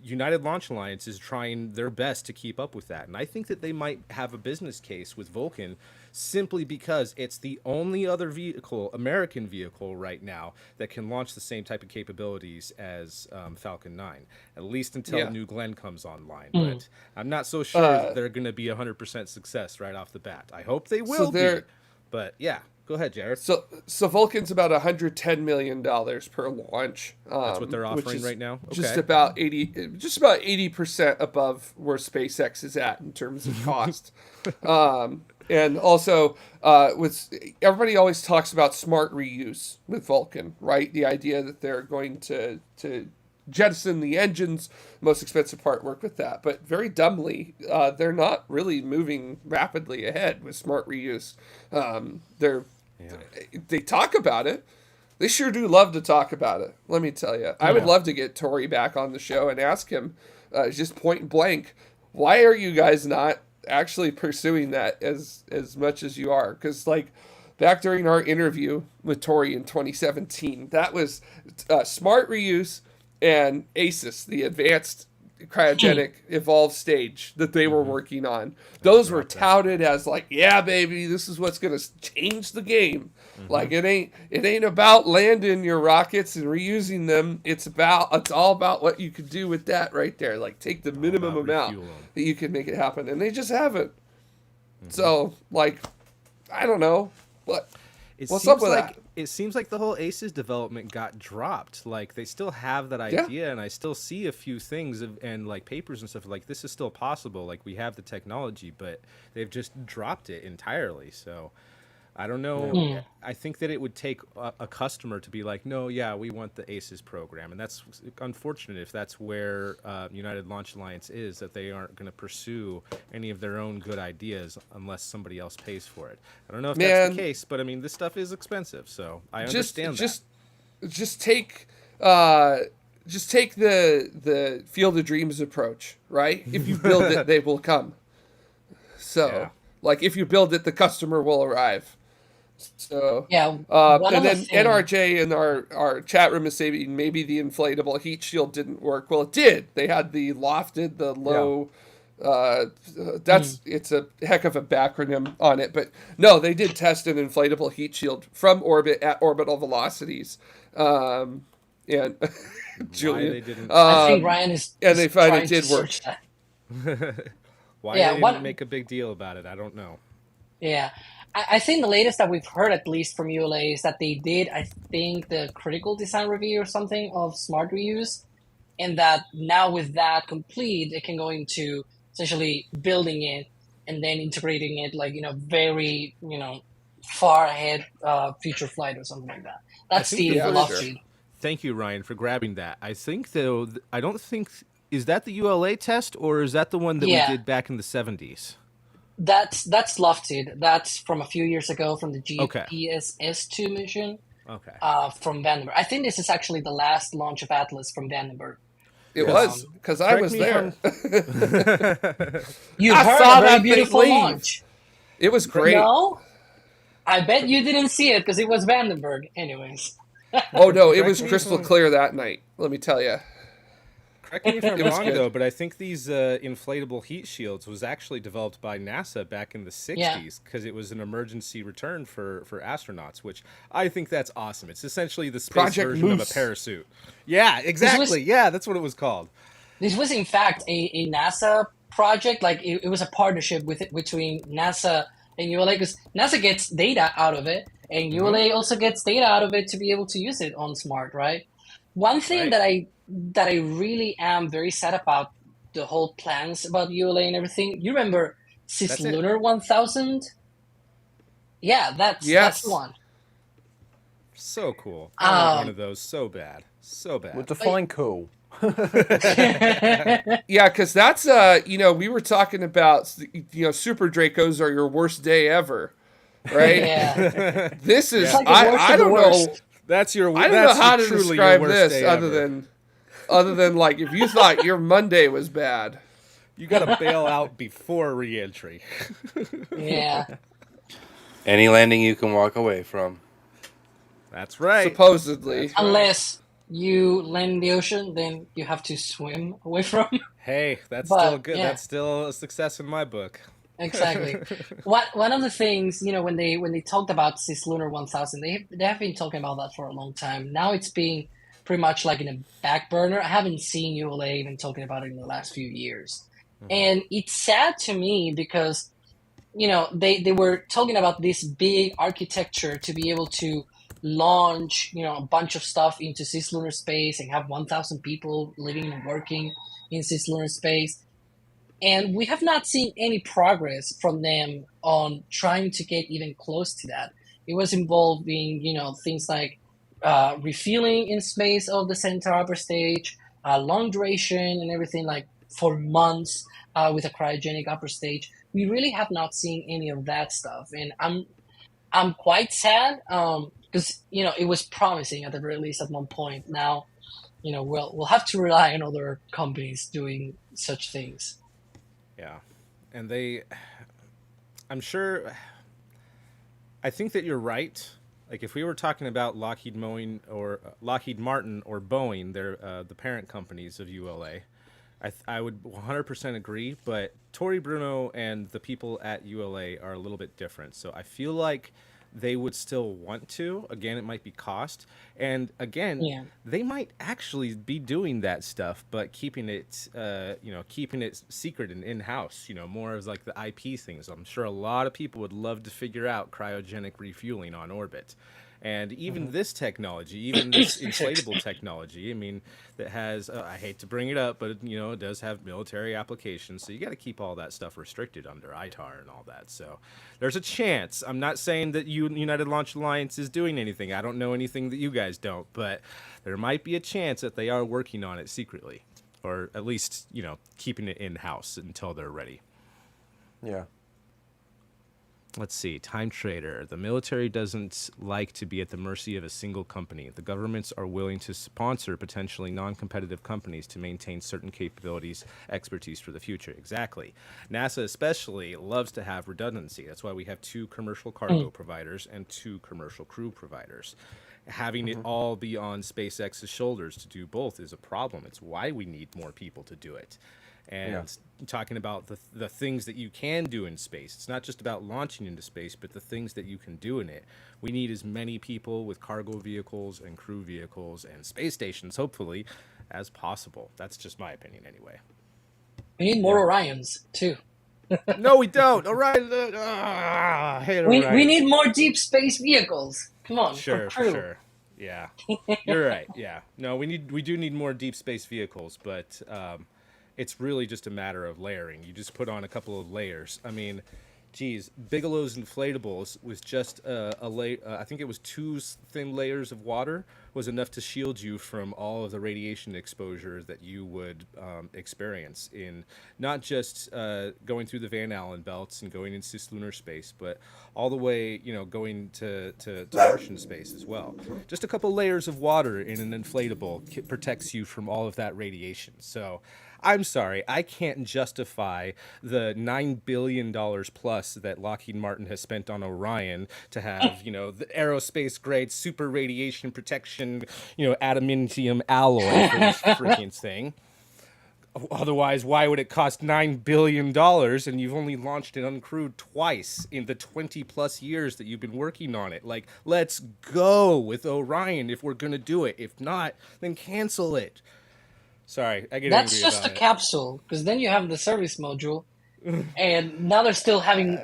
United Launch Alliance is trying their best to keep up with that. And I think that they might have a business case with Vulcan simply because it's the only other vehicle, American vehicle right now, that can launch the same type of capabilities as Falcon 9, at least until New Glenn comes online. But I'm not so sure they're going to be 100% success right off the bat. I hope they will be. But yeah, go ahead, Jared. So Vulcan's about $110 million per launch. That's what they're offering right now. Okay. Just about 80% above where SpaceX is at in terms of cost. And also, with everybody always talks about smart reuse with Vulcan, right? The idea that they're going to jettison the engines, most expensive part, work with that. But very dumbly, they're not really moving rapidly ahead with smart reuse. They talk about it. They sure do love to talk about it. Let me tell you, I would love to get Tori back on the show and ask him, just point blank, why are you guys not actually pursuing that as much as you are? Because like back during our interview with Tori in 2017, that was smart reuse and ACES, the advanced cryogenic evolved stage that they were working on. Those were touted as like, yeah, baby, this is what's going to change the game. Like it ain't about landing your rockets and reusing them. It's all about what you could do with that right there. Like take the minimum amount that you can make it happen. And they just haven't. So like, I don't know. What's up with that? It seems like the whole ACES development got dropped. Like they still have that idea, and I still see a few things and like papers and stuff like this is still possible. Like we have the technology, but they've just dropped it entirely. So I don't know. I think that it would take a customer to be like, no, yeah, we want the ACES program. And that's unfortunate if that's where United Launch Alliance is, that they aren't going to pursue any of their own good ideas unless somebody else pays for it. I don't know if that's the case, but I mean, this stuff is expensive. So I understand that. Just take the Field of Dreams approach, right? If you build it, they will come. So, like, if you build it, the customer will arrive. So and then NRJ in our chat room is saying maybe the inflatable heat shield didn't work. Well, it did. They had the lofted, the low. It's a heck of a backronym on it, but no, they did test an inflatable heat shield from orbit at orbital velocities. And Julian, I think Ryan is, and they find it did work. Why they didn't make a big deal about it, I don't know. Yeah. I think the latest that we've heard, at least from ULA, is that they did, I think, the critical design review or something of smart reuse, and that now with that complete, they can go into essentially building it and then integrating it, like, very, far ahead future flight or something like that. That's the velocity. Thank you, Ryan, for grabbing that. I think, though, is that the ULA test, or is that the one that we did back in the 70s? That's lofted. That's from a few years ago from the GPSS-2 mission. Okay. From Vandenberg. I think this is actually the last launch of Atlas from Vandenberg. It was, because I was there. You heard a very beautiful launch. It was great. No, I bet you didn't see it because it was Vandenberg. Anyways. Oh no, it was crystal clear that night. Let me tell you. Correct me if I'm It was wrong, good. though, but I think these inflatable heat shields was actually developed by NASA back in the Yeah. 60s because it was an emergency return for astronauts, which I think that's awesome. It's essentially the space Project version of a Moose. parachute. Yeah, This was exactly. Yeah, that's what it was called. this was in fact a NASA project. Like it was a partnership between NASA and ULA because NASA gets data out of it, and Hmm. ULA also gets data out of it to be able to use it on Smart. Right. One thing Right. that I really am very sad about the whole plans about ULA and everything. You remember That's it. Cislunar 1000? Yeah, that's the Yes. one. So cool. I want one Um, of those so bad. So Well, bad. define cool. Yeah, because that's we were talking about Super Dracos are your worst day ever, right? yeah, This it's is Yeah. like the worst I of the don't know worst. That's your. I don't know That's how to truly your describe worst this day other ever. than like if you thought your Monday was bad. You got to bail out before reentry. Yeah. Any landing you can walk away from. That's right. Supposedly. That's right. Unless you land in the ocean, then you have to swim away from. Hey, that's still But good. yeah, That's still a success in my book. exactly. One of the things, when they talked about Cislunar 1000, they have been talking about that for a long time. Now it's being pretty much like in a back burner. I haven't seen ULA even talking about it in the last few years. And it's sad to me because they were talking about this big architecture to be able to launch a bunch of stuff into cislunar space and have 1000 people living and working in cislunar space, and we have not seen any progress from them on trying to get even close to that. It was involving things like refueling in space of the centaur upper stage, long duration and everything, like for months, with a cryogenic upper stage. We really have not seen any of that stuff, and I'm quite sad because it was promising at the very least at one point. Now we'll have to rely on other companies doing such things. Yeah. And I'm sure, I think that you're right. Like if we were talking about Lockheed Mowing or Lockheed Martin or Boeing, they're the parent companies of ULA. I would 100% agree, but Tori Bruno and the people at ULA are a little bit different. So I feel like they would still want to. Again, it might be cost. And again, Yeah. they might actually be doing that stuff, but keeping it, keeping it secret and in-house, more as like the IP things. I'm sure a lot of people would love to figure out cryogenic refueling on orbit. And even this technology, even this inflatable technology, I mean, that has, I hate to bring it up, but, it does have military applications. So you got to keep all that stuff restricted under ITAR and all that. So there's a chance. I'm not saying that United Launch Alliance is doing anything. I don't know anything that you guys don't, but there might be a chance that they are working on it secretly, or at least, keeping it in-house until they're ready. Yeah. Let's see. Time Trader. The military doesn't like to be at the mercy of a single company. The governments are willing to sponsor potentially non-competitive companies to maintain certain capabilities, expertise for the future. Exactly. NASA especially loves to have redundancy. That's why we have 2 commercial cargo providers and 2 commercial crew providers. Having it all be on SpaceX's shoulders to do both is a problem. It's why we need more people to do it. And talking about the things that you can do in space. It's not just about launching into space, but the things that you can do in it. We need as many people with cargo vehicles and crew vehicles and space stations, hopefully, as possible. That's just my opinion anyway. We need more Orions too. No, we don't. Orion. I hate We Orion. need more deep space vehicles. Come on, Sure, for for crew. sure. Yeah, you're right. Yeah, no, we do need more deep space vehicles, but it's really just a matter of layering. You just put on a couple of layers. I mean, geez, Bigelow's inflatables was just a layer. I think it was 2 thin layers of water was enough to shield you from all of the radiation exposure that you would experience in not just going through the Van Allen belts and going into cislunar space, but all the way, going to Martian space as well. Just a couple layers of water in an inflatable protects you from all of that radiation. So I'm sorry, I can't justify the $9 billion plus that Lockheed Martin has spent on Orion to have, the aerospace grade super radiation protection, adamantium alloy for this freaking thing. Otherwise, why would it cost $9 billion and you've only launched it uncrewed twice in the 20 plus years that you've been working on it? Like, let's go with Orion if we're going to do it. If not, then cancel it. Sorry, I get That's angry just about a it. capsule, because then you have the service module, and now they're still having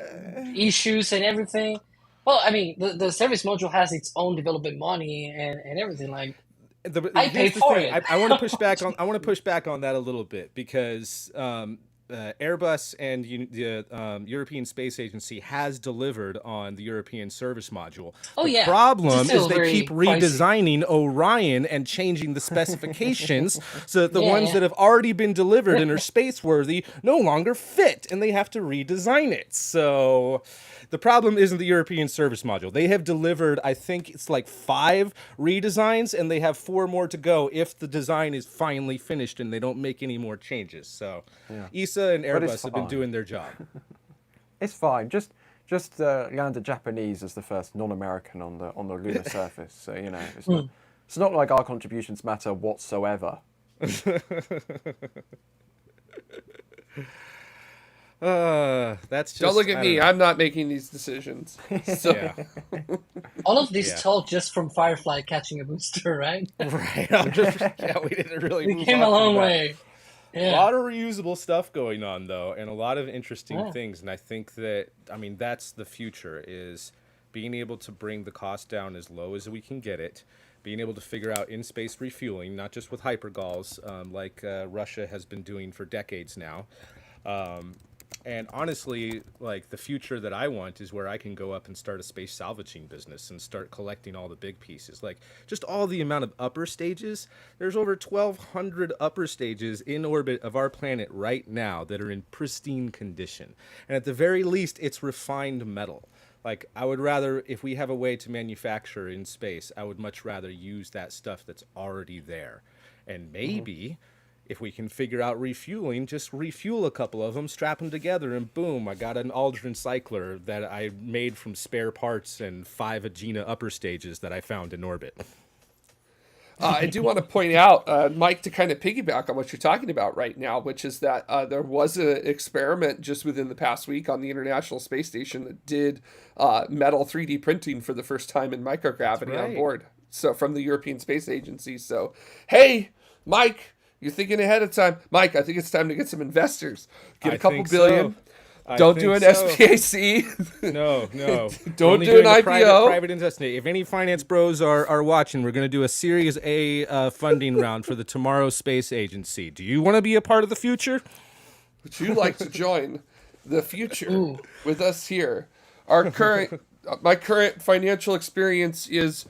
issues and everything. Well, I mean, the service module has its own development money and everything. Like, I Here's paid the for thing. it. I want to push back on. I want to push back on that a little bit because Airbus and the European Space Agency has delivered on the European service module. Oh, The yeah. problem It's still is they very keep pricey. redesigning Orion and changing the specifications so that the Yeah, ones yeah. that have already been delivered and are space worthy no longer fit, and they have to redesign it. So. The problem isn't the European service module. They have delivered, I think it's like 5 redesigns, and they have 4 more to go if the design is finally finished and they don't make any more changes. So, ESA and But it's Airbus have been fine. doing their job. It's fine. Just land a Japanese as the first non-American on the lunar surface. So it's not like our contributions matter whatsoever. That's just. Don't look at I me. don't know. I'm not making these decisions. So Yeah. All of this Yeah. talk just from Firefly catching a booster, right? Right. We didn't really. We move came on a from long that. way. A Yeah. lot of reusable stuff going on though, and a lot of interesting Yeah. things. And I think that that's the future, is being able to bring the cost down as low as we can get it, being able to figure out in-space refueling, not just with hypergalls, like Russia has been doing for decades now. And honestly, like, the future that I want is where I can go up and start a space salvaging business and start collecting all the big pieces. Like, just all the amount of upper stages. There's over 1,200 upper stages in orbit of our planet right now that are in pristine condition. And at the very least, it's refined metal. Like, I would rather, if we have a way to manufacture in space, I would much rather use that stuff that's already there. And maybe... if we can figure out refueling, just refuel a couple of them, strap them together, and boom, I got an Aldrin cycler that I made from spare parts and 5 Agena upper stages that I found in orbit. I do want to point out, Mike, to kind of piggyback on what you're talking about right now, which is that there was an experiment just within the past week on the International Space Station that did metal 3D printing for the first time in microgravity on right. board. So from the European Space Agency. So, hey, Mike, you're thinking ahead of time. Mike, I think it's time to get some investors. Get a couple billion. Don't do an SPAC. No. Don't Only do doing an a IPO. Private investment. If any finance bros are watching, we're going to do a Series A funding round for the Tomorrow Space Agency. Do you want to be a part of the future? Would you like to join the future with us here? My current financial experience is,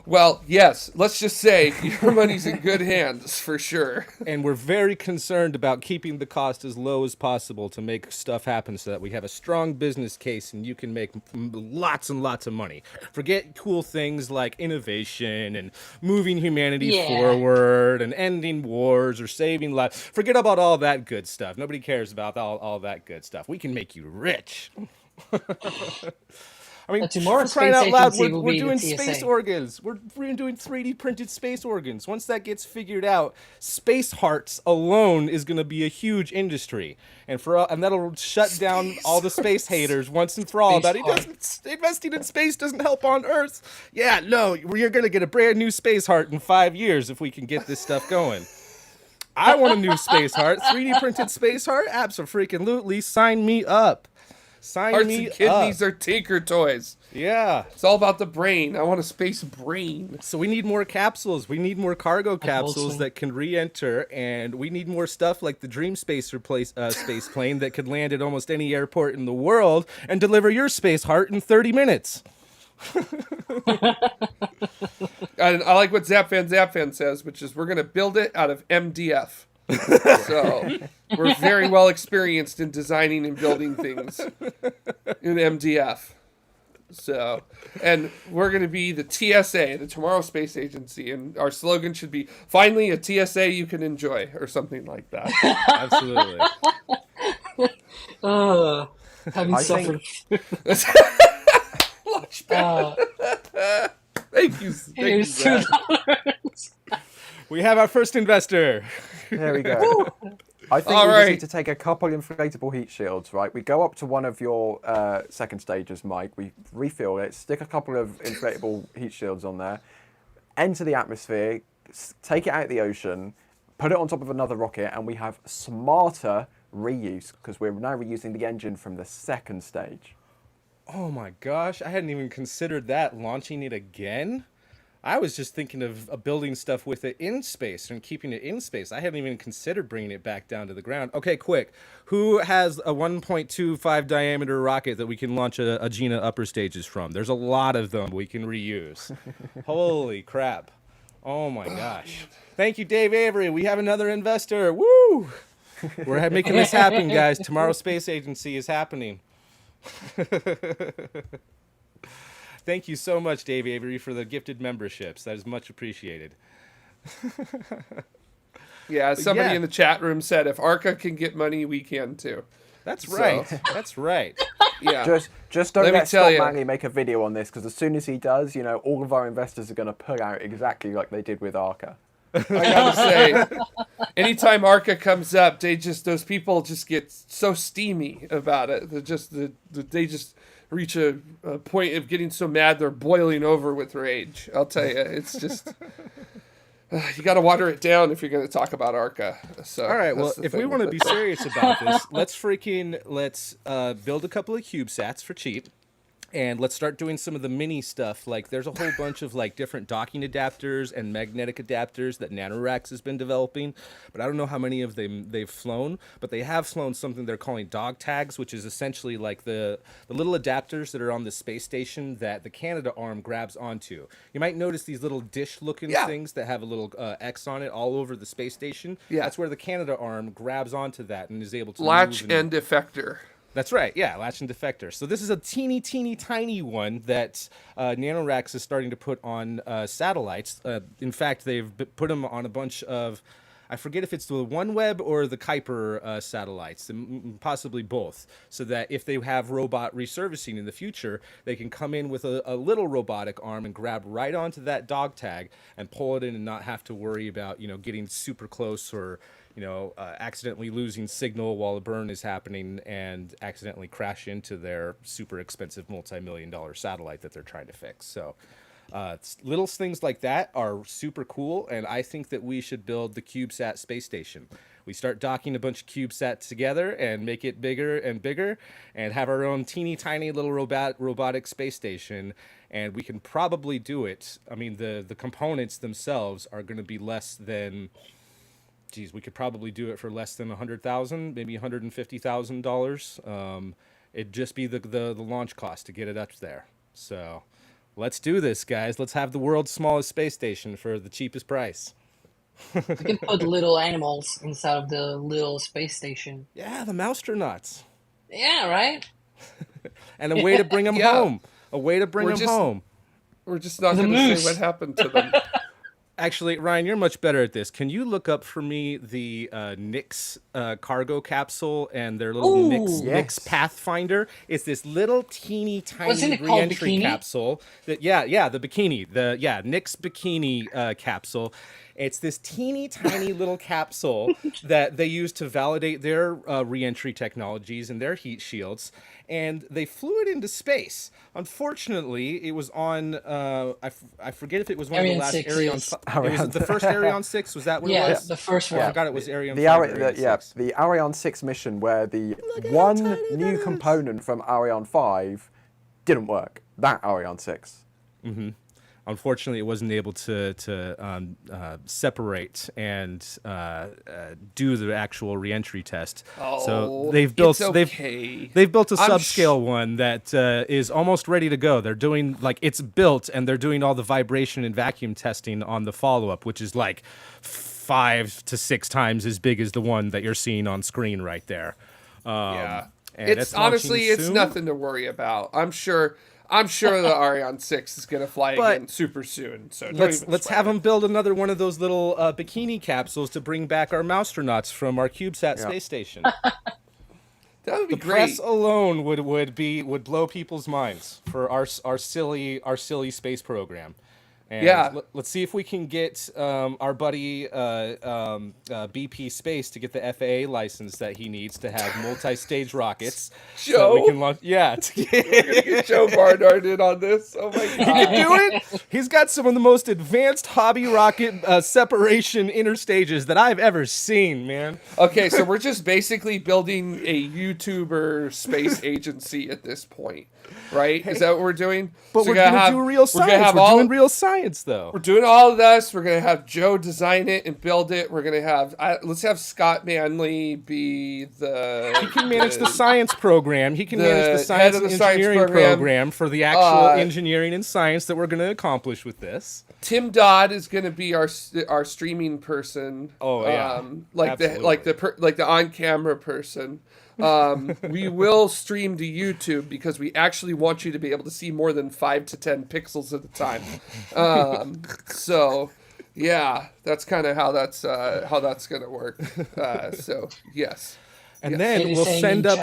well, yes, let's just say your money's in good hands for sure. And we're very concerned about keeping the cost as low as possible to make stuff happen so that we have a strong business case and you can make lots and lots of money. Forget cool things like innovation and moving humanity forward and ending wars or saving lives. Forget about all that good stuff. Nobody cares about all that good stuff. We can make you rich. I mean, tomorrow, for crying Space out loud, Agency will we're be the doing TSA. space organs. We're doing 3D printed space organs. Once that gets figured out, space hearts alone is going to be a huge industry, and that'll shut down all the space haters once and for all. Space About investing in space doesn't help on Earth. Yeah, no, you're going to get a brand new space heart in 5 years if we can get this stuff going. I want a new space heart, 3D printed space heart. Abso-freaking-lutely, sign me up. Hearts and kidneys are tinker toys. Yeah. It's all about the brain. I want a space brain. So we need more capsules. We need more cargo capsules Propulsive. that can re-enter, and we need more stuff like the Dream Spacer space plane that could land at almost any airport in the world and deliver your space heart in 30 minutes. And I like what Zapfan says, which is we're going to build it out of MDF. So we're very well experienced in designing and building things in MDF. So, and we're going to be the TSA, the Tomorrow Space Agency, and our slogan should be "Finally a TSA you can enjoy," or something like that. Absolutely. Having I suffered. Thank you. Here's Zach. $2. We have our first investor. There we go. I think All we just right. need to take a couple inflatable heat shields, right? We go up to one of your second stages, Mike. We refill it, stick a couple of inflatable heat shields on there, enter the atmosphere, take it out of the ocean, put it on top of another rocket, and we have smarter reuse because we're now reusing the engine from the second stage. Oh my gosh, I hadn't even considered that, launching it again. I was just thinking of building stuff with it in space and keeping it in space. I hadn't even considered bringing it back down to the ground. Okay, quick. Who has a 1.25 diameter rocket that we can launch a Gina upper stages from? There's a lot of them we can reuse. Holy crap. Oh my gosh. Thank you, Dave Avery. We have another investor. Woo! We're making this happen, guys. Tomorrow's space agency is happening. Thank you so much, Dave Avery, for the gifted memberships. That is much appreciated. Yeah, somebody in the chat room said if Arca can get money, we can too. That's right. That's right. Yeah. Just don't Let me let tell Scott you. Manley make a video on this because as soon as he does, all of our investors are going to pull out exactly like they did with Arca. I gotta say, anytime Arca comes up, those people just get so steamy about it. They just reach a point of getting so mad they're boiling over with rage. I'll tell you, it's just you got to water it down if you're going to talk about Arca. So All right. Well, that's the if we thing want to with be it. serious about this, let's build a couple of CubeSats for cheap. And let's start doing some of the mini stuff. Like there's a whole bunch of like different docking adapters and magnetic adapters that NanoRacks has been developing. But I don't know how many of them they've flown. But they have flown something they're calling dog tags, which is essentially like the little adapters that are on the space station that the Canada arm grabs onto. You might notice these little dish-looking things that have a little X on it all over the space station. Yeah. That's where the Canada arm grabs onto that and is able to Latch move and effector. That's right, yeah, latch and defector. So this is a teeny tiny one that NanoRacks is starting to put on satellites. In fact, they've put them on a bunch of, I forget if it's the OneWeb or the Kuiper satellites, possibly both, so that if they have robot resurfacing in the future, they can come in with a little robotic arm and grab right onto that dog tag and pull it in and not have to worry about, getting super close or accidentally losing signal while a burn is happening and accidentally crash into their super expensive multi-million-dollar satellite that they're trying to fix. So little things like that are super cool, and I think that we should build the CubeSat space station. We start docking a bunch of CubeSats together and make it bigger and bigger and have our own teeny tiny little robotic space station, and we can probably do it. I mean, the components themselves are going to be less than... Geez, we could probably do it for less than $100,000, maybe $150,000. It'd just be the launch cost to get it up there. So let's do this, guys. Let's have the world's smallest space station for the cheapest price. You can put little animals inside of the little space station. Yeah, the moustronauts. Yeah, right? And a way to bring them home. A way to bring them home. We're just not The going to say moose. what happened to them. Actually, Ryan, you're much better at this. Can you look up for me the Nix cargo capsule and their little Ooh, Nix yes. Pathfinder? It's this little teeny Wasn't tiny it called reentry Bikini? capsule. The bikini. Nix bikini capsule. It's this teeny tiny little capsule that they use to validate their reentry technologies and their heat shields, and they flew it into space. Unfortunately, it was on, I forget if it was one Ariane of the last 6 Ariane... is- Was it the first Ariane 6? Was that what it Yeah, was? the first I one. forgot it was Ariane The 5 or Ari- Ariane the, yeah, 6. the Ariane 6 mission where the at how one tiny new that is. component from Ariane 5 didn't work. That Ariane 6. Unfortunately, it wasn't able to separate and do the actual reentry test. So they've built it's okay. they've built a I'm subscale one that is almost ready to go. They're doing it's built and they're doing all the vibration and vacuum testing on the follow up, which is like 5 to 6 times as big as the one that you're seeing on screen right there. Yeah. And It's launching honestly, it's soon. nothing to worry about. I'm sure the Ariane 6 is going to fly But again super soon. So don't Let's even have sweat them build another one of those little bikini capsules to bring back our moustronauts from our CubeSat space station. That would be The great. press alone would blow people's minds for our silly space program, And Yeah. let's see if we can get our buddy BP Space to get the FAA license that he needs to have multi-stage rockets. So that we Joe? can launch. Yeah. We're gonna get Joe Barnard in on this. Oh my He god. can do it. He's got some of the most advanced hobby rocket separation interstages that I've ever seen, man. Okay, so we're just basically building a YouTuber space agency at this point, right? Is that what we're doing? But So we're gonna do real science. We're doing real science, though. We're doing all of this. We're gonna have Joe design it and build it. We're gonna have let's have Scott Manley be the. He can manage the science program. He can manage the head science of and the science engineering program for the actual engineering and science that we're going to accomplish with this. Tim Dodd is going to be our streaming person. Oh yeah, like the on camera person. We will stream to YouTube because we actually want you to be able to see more than 5 to 10 pixels at a time. So yeah, that's kind of how that's going to work. So yes. And then we'll send up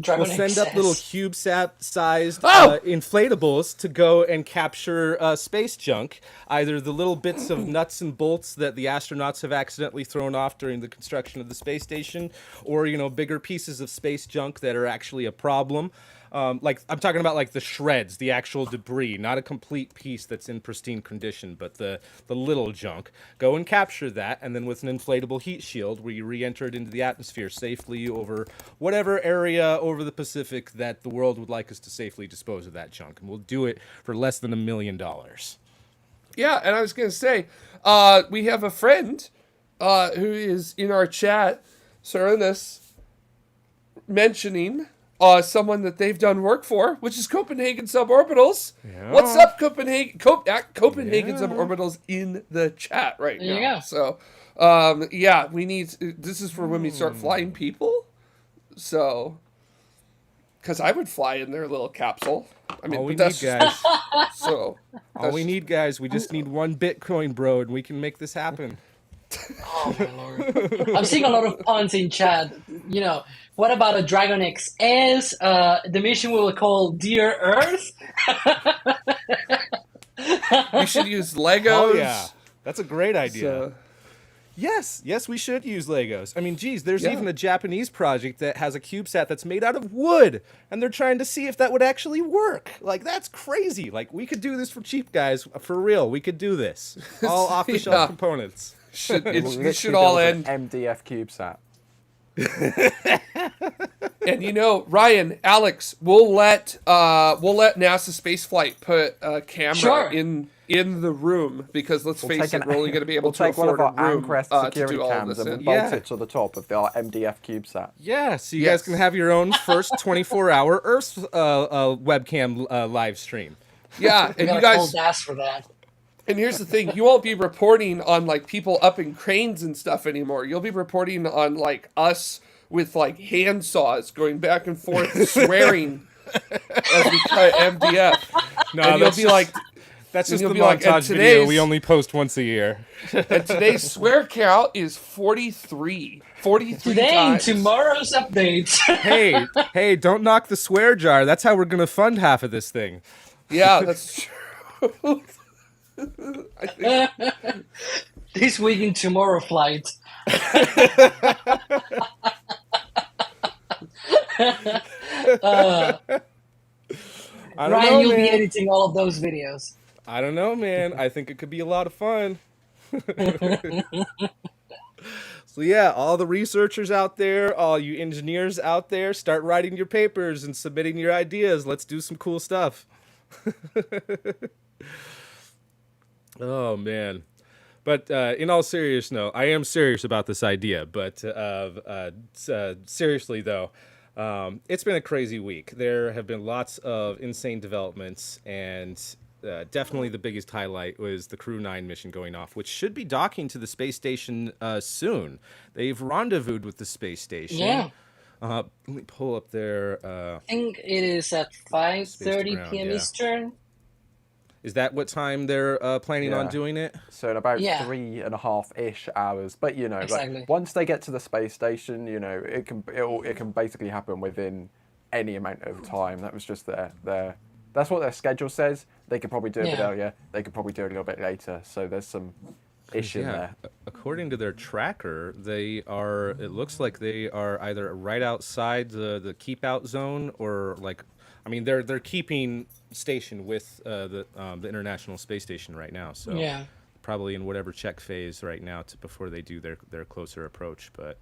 little CubeSat-sized inflatables to go and capture space junk, either the little bits of nuts and bolts that the astronauts have accidentally thrown off during the construction of the space station, or bigger pieces of space junk that are actually a problem. Like I'm talking about like the shreds, the actual debris, not a complete piece that's in pristine condition, but the little junk. Go and capture that, and then with an inflatable heat shield, we re-enter it into the atmosphere safely over whatever area over the Pacific that the world would like us to safely dispose of that junk, and we'll do it for less than $1 million. Yeah, and I was gonna say, we have a friend who is in our chat, Serenus, mentioning someone that they've done work for, which is Copenhagen Suborbitals. Yeah. What's up, Copenhagen? Copenhagen Suborbitals in the chat right now. Yeah. So, we need. This is for when we start flying people. So, because I would fly in their little capsule. I mean, All we but need, that's guys. so. All we need, guys. We just need one Bitcoin, bro, and we can make this happen. Oh my lord! I'm seeing a lot of puns in chat. What about a Dragon XS? The mission will call Dear Earth. We should use Legos. Oh yeah, that's a great idea. So, Yes, we should use Legos. I mean, geez, there's even a Japanese project that has a CubeSat that's made out of wood, and they're trying to see if that would actually work. Like, that's crazy. Like, we could do this for cheap, guys. For real, we could do this. All off-the-shelf components. it should all end. MDF CubeSat. And Ryan, Alex, we'll let NASA Spaceflight put a camera in the room because let's face it, we're only going to be able to afford one a of our room Anchorest to security do all of cams this and in. bolt it to the top of our MDF CubeSat. Yeah, so you guys can have your own first 24-hour Earth webcam live stream. Yeah, and you guys ask for that. And here's the thing, you won't be reporting on like people up in cranes and stuff anymore. You'll be reporting on like us with like hand saws going back and forth swearing as we cut MDF. No, and you'll be like that's just you'll the be like, montage video we only post once a year. And today's swear count is 43. 43 Today, times. tomorrow's update. Hey, don't knock the swear jar. That's how we're going to fund half of this thing. Yeah, that's true. I think This week in Tomorrow Flight. Ryan, you'll be editing all of those videos. I don't know, man. I think it could be a lot of fun. So yeah, all the researchers out there, all you engineers out there, start writing your papers and submitting your ideas. Let's do some cool stuff. Oh man. But in all seriousness, no, I am serious about this idea. But seriously, though, it's been a crazy week. There have been lots of insane developments, and definitely the biggest highlight was the Crew 9 mission going off, which should be docking to the space station soon. They've rendezvoused with the space station. Yeah. Let me pull up their... I think it is at 5:30 p.m. Eastern. Is that what time they're planning on doing it? So in about 3.5-ish hours. But exactly. like, once they get to the space station, it can basically happen within any amount of time. That was just their That's what their schedule says. They could probably do it a bit Yeah. earlier. They could probably do it a little bit later. So there's some ish in there. According to their tracker, they are. It looks like they are either right outside the keep out zone, or like, I mean, they're keeping station with the International Space Station right now. So Yeah. probably in whatever check phase right now before they do their closer approach. But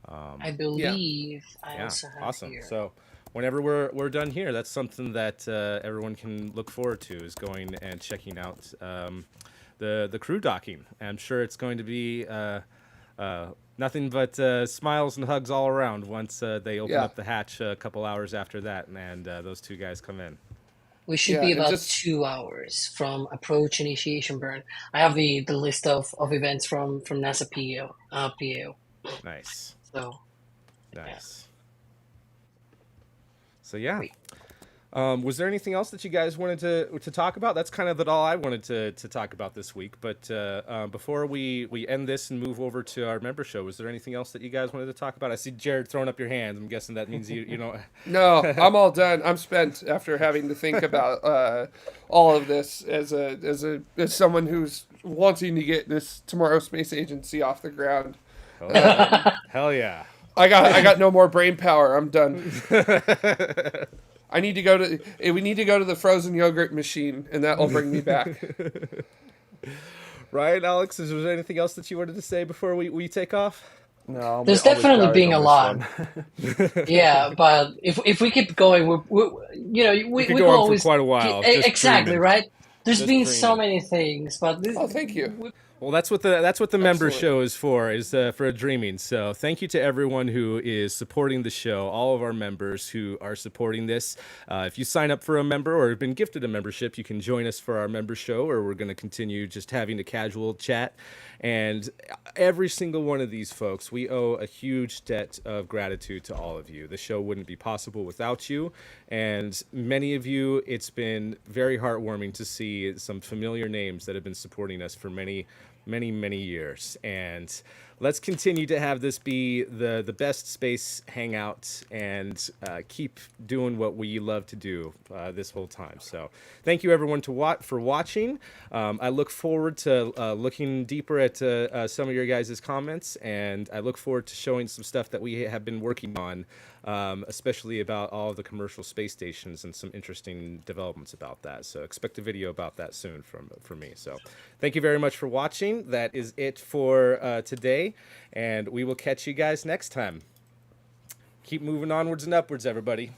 I believe I yeah, also have awesome. here. So whenever we're done here, that's something that everyone can look forward to, is going and checking out the crew docking. I'm sure it's going to be nothing but smiles and hugs all around once they open up the hatch a couple hours after that, and those two guys come in. We should Yeah, be and about just- 2 hours from approach initiation burn. I have the list of events from NASA PAO. Nice, So nice. So yeah. Wait. Was there anything else that you guys wanted to talk about? That's kind of all I wanted to talk about this week. But before we end this and move over to our member show, was there anything else that you guys wanted to talk about? I see Jared throwing up your hands. I'm guessing that means you know. No, I'm all done. I'm spent after having to think about all of this as someone who's wanting to get this Tomorrow Space Agency off the ground. Hell yeah. I got no more brain power. I'm done. We need to go to the frozen yogurt machine, and that will bring me back. Right, Alex, is there anything else that you wanted to say before we take off? No, There's I'm with definitely Jared being a on lot. this one. yeah, but if we keep going, we could could go on for always quite a while, just Exactly dreaming. right. There's Just been so dreaming. many things, but this. Oh, thank you. Well, that's what the member Excellent. show is for dreaming. So thank you to everyone who is supporting the show, all of our members who are supporting this. If you sign up for a member or have been gifted a membership, you can join us for our member show, or we're going to continue just having a casual chat. And every single one of these folks, we owe a huge debt of gratitude to all of you. The show wouldn't be possible without you. And many of you, it's been very heartwarming to see some familiar names that have been supporting us for many years. And let's continue to have this be the best space hangout, and keep doing what we love to do this whole time. So thank you everyone for watching. I look forward to looking deeper at some of your guys' comments, and I look forward to showing some stuff that we have been working on, especially about all of the commercial space stations and some interesting developments about that. So expect a video about that soon from me. So thank you very much for watching. That is it for today, and we will catch you guys next time. Keep moving onwards and upwards, everybody.